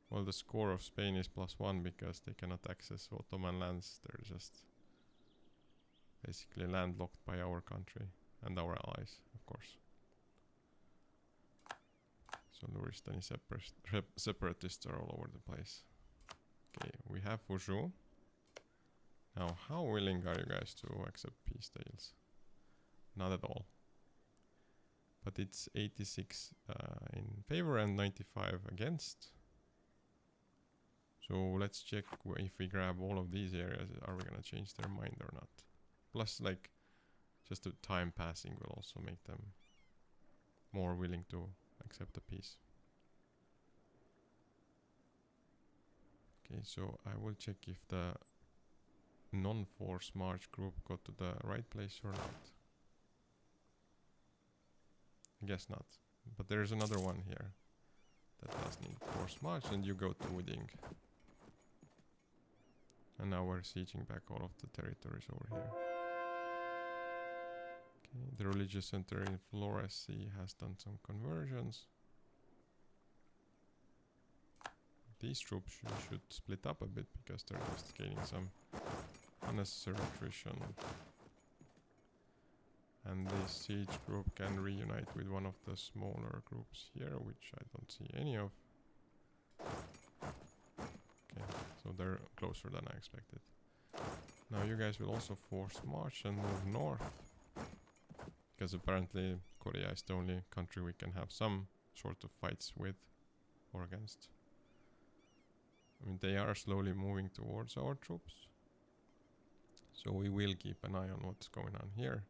well, the score of Spain is +1 because they cannot access Ottoman lands. They're just basically landlocked by our country and our allies, of course. So Luristani separatists are all over the place. Okay, we have Fuzhou. Now, how willing are you guys to accept peace deals? Not at all. But it's 86 in favor and 95 against. So let's check if we grab all of these areas, are we gonna change their mind or not? Plus, like, just the time passing will also make them more willing to accept the peace. Okay, so I will check if the non-force march group got to the right place or not. I guess not. But there's another one here that does need force march, and you go to Wuding. And now we're sieging back all of the territories over here. Okay, the religious center in Flores has done some conversions. These troops should split up a bit because they're just gaining some unnecessary attrition. And this siege group can reunite with one of the smaller groups here, which I don't see any of. Okay, so they're closer than I expected. Now you guys will also force march and move north. Because apparently Korea is the only country we can have some sort of fights with or against. I mean, they are slowly moving towards our troops. So we will keep an eye on what's going on here.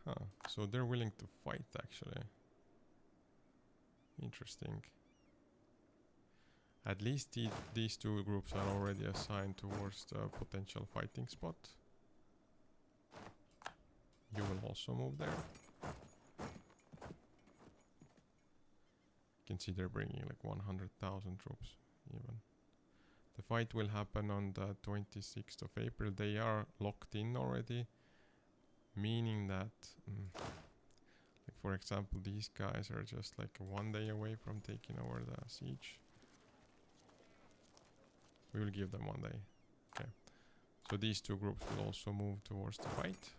Huh, so they're willing to fight actually. Interesting. At least these 2 groups are already assigned towards the potential fighting spot. You will also move there. You can see they're bringing like 100,000 troops even. The fight will happen on the 26th of April. They are locked in already, meaning that, like for example, these guys are just like 1 day away from taking over the siege. We will give them 1 day. Okay. So these 2 groups will also move towards the fight.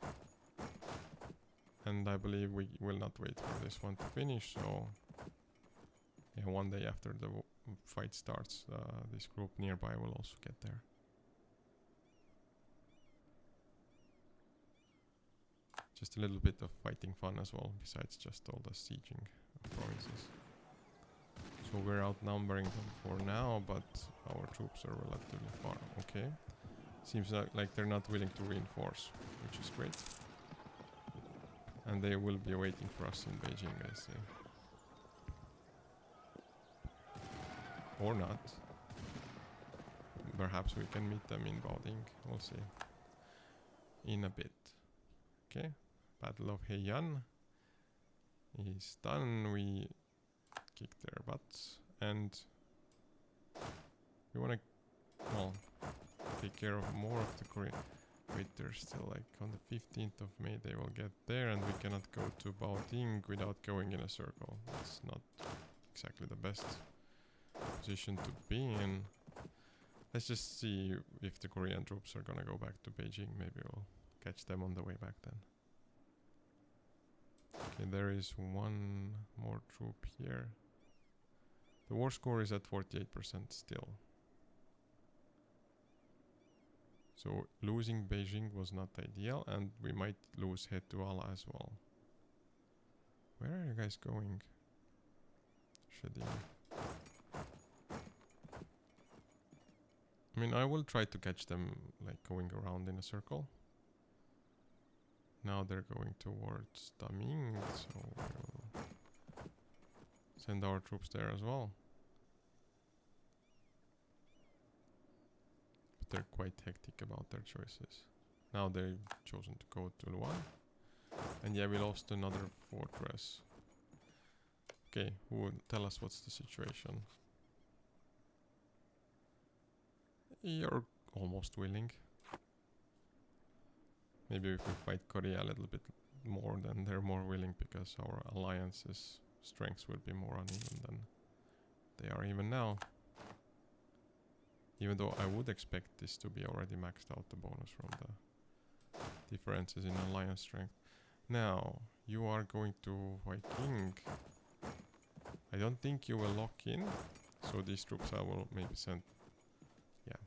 And I believe we will not wait for this one to finish, so Okay, one day after the fight starts, this group nearby will also get there. Just a little bit of fighting fun as well, besides just all the sieging of provinces. So we're outnumbering them for now, but our troops are relatively far. Okay. Seems like they're not willing to reinforce, which is great. And they will be waiting for us in Beijing, I see. Or not. Perhaps we can meet them in Baoding. We'll see. In a bit. Okay. Battle of Heian is done. We kick their butts. And we want to, well, take care of more of the Korean. Wait, they're still like on the 15th of May they will get there, and we cannot go to Baoding without going in a circle. That's not exactly the best position to be in. Let's just see if the Korean troops are gonna go back to Beijing. Maybe we'll catch them on the way back then. Okay, there is one more troop here. The war score is at 48% still. So losing Beijing was not ideal, and we might lose Hetuala as well. Where are you guys going? Shedding. I mean, I will try to catch them like going around in a circle. Now they're going towards Daming, so we'll send our troops there as well. But they're quite hectic about their choices. Now they've chosen to go to Luan. And yeah, we lost another fortress. Okay, who would tell us what's the situation? You're almost willing. Maybe if we fight Korea a little bit more, then they're more willing, because our alliance's strengths will be more uneven than they are even now. Even though I would expect this to be already maxed out, the bonus from the differences in alliance strength. Now, you are going to Viking. I don't think you will lock in, so these troops I will maybe send. Yeah.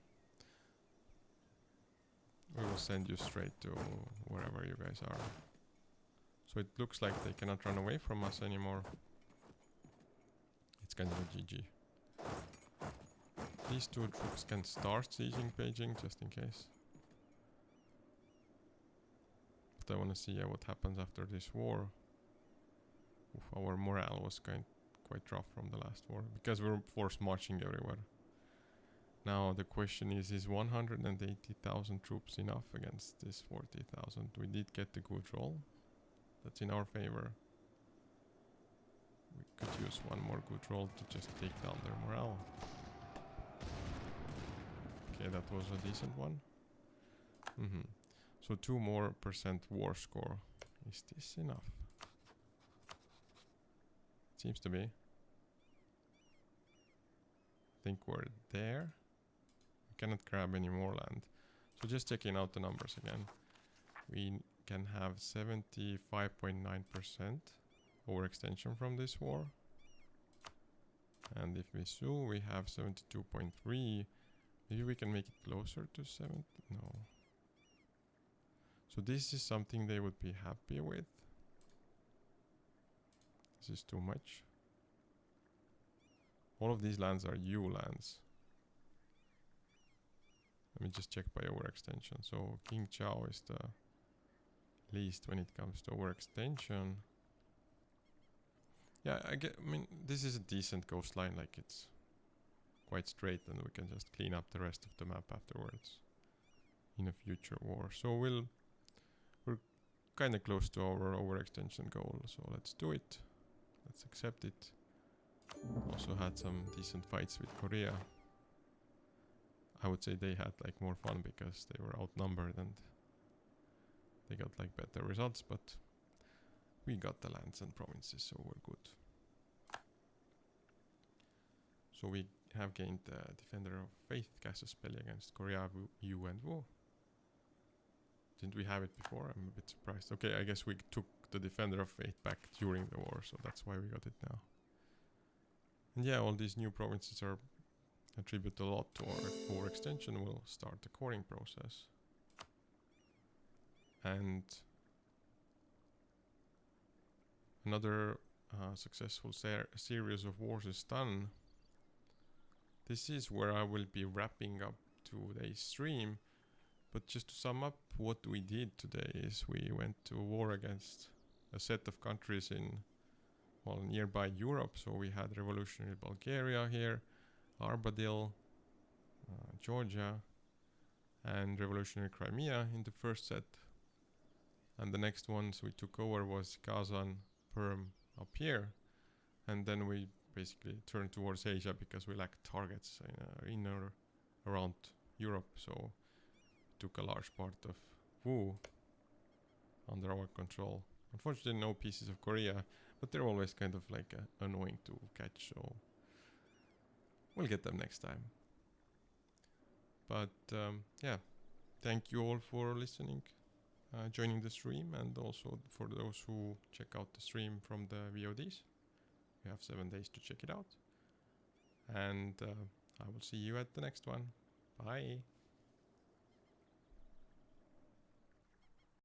We will send you straight to wherever you guys are. So it looks like they cannot run away from us anymore. It's kind of a GG. These two troops can start sieging Beijing just in case. But I want to see what happens after this war. Oof, our morale was quite rough from the last war, because we were forced marching everywhere. Now the question is 180,000 troops enough against this 40,000? We did get the good roll. That's in our favor. We could use one more good roll to just take down their morale. Okay, that was a decent one. So 2% more war score. Is this enough? Seems to be. I think we're there. We cannot grab any more land. So just checking out the numbers again. We can have 75.9% overextension from this war. And if we sue, we have 72.3. Maybe we can make it closer to 70. No. So this is something they would be happy with. This is too much. All of these lands are U lands. Let me just check by overextension. So King Chao is the least when it comes to overextension. Yeah, I mean, this is a decent coastline. Like, it's quite straight, and we can just clean up the rest of the map afterwards in a future war. So we're kind of close to our overextension goal. So let's do it. Let's accept it. Also had some decent fights with Korea. I would say they had like more fun because they were outnumbered and they got like better results, but we got the lands and provinces, so we're good. So we have gained the Defender of Faith Casus-Belli against Korea, Yu and Wu. Didn't we have it before? I'm a bit surprised. Okay, I guess we took the Defender of Faith back during the war, so that's why we got it now. And yeah, all these new provinces are attribute a lot to our overextension. We'll start the coring process. And another successful series of wars is done. This is where I will be wrapping up today's stream. But just to sum up what we did today is we went to war against a set of countries in, well, nearby Europe. So we had revolutionary Bulgaria here, Armadil, Georgia, and revolutionary Crimea in the first set. And the next ones we took over was Kazan, Perm up here. And then we basically turned towards Asia because we lacked targets in or around Europe. So took a large part of Wu under our control. Unfortunately, no pieces of Korea, but they're always kind of like annoying to catch, so we'll get them next time. But yeah, thank you all for listening, joining the stream, and also for those who check out the stream from the VODs. You have 7 days to check it out. And I will see you at the next one. Bye.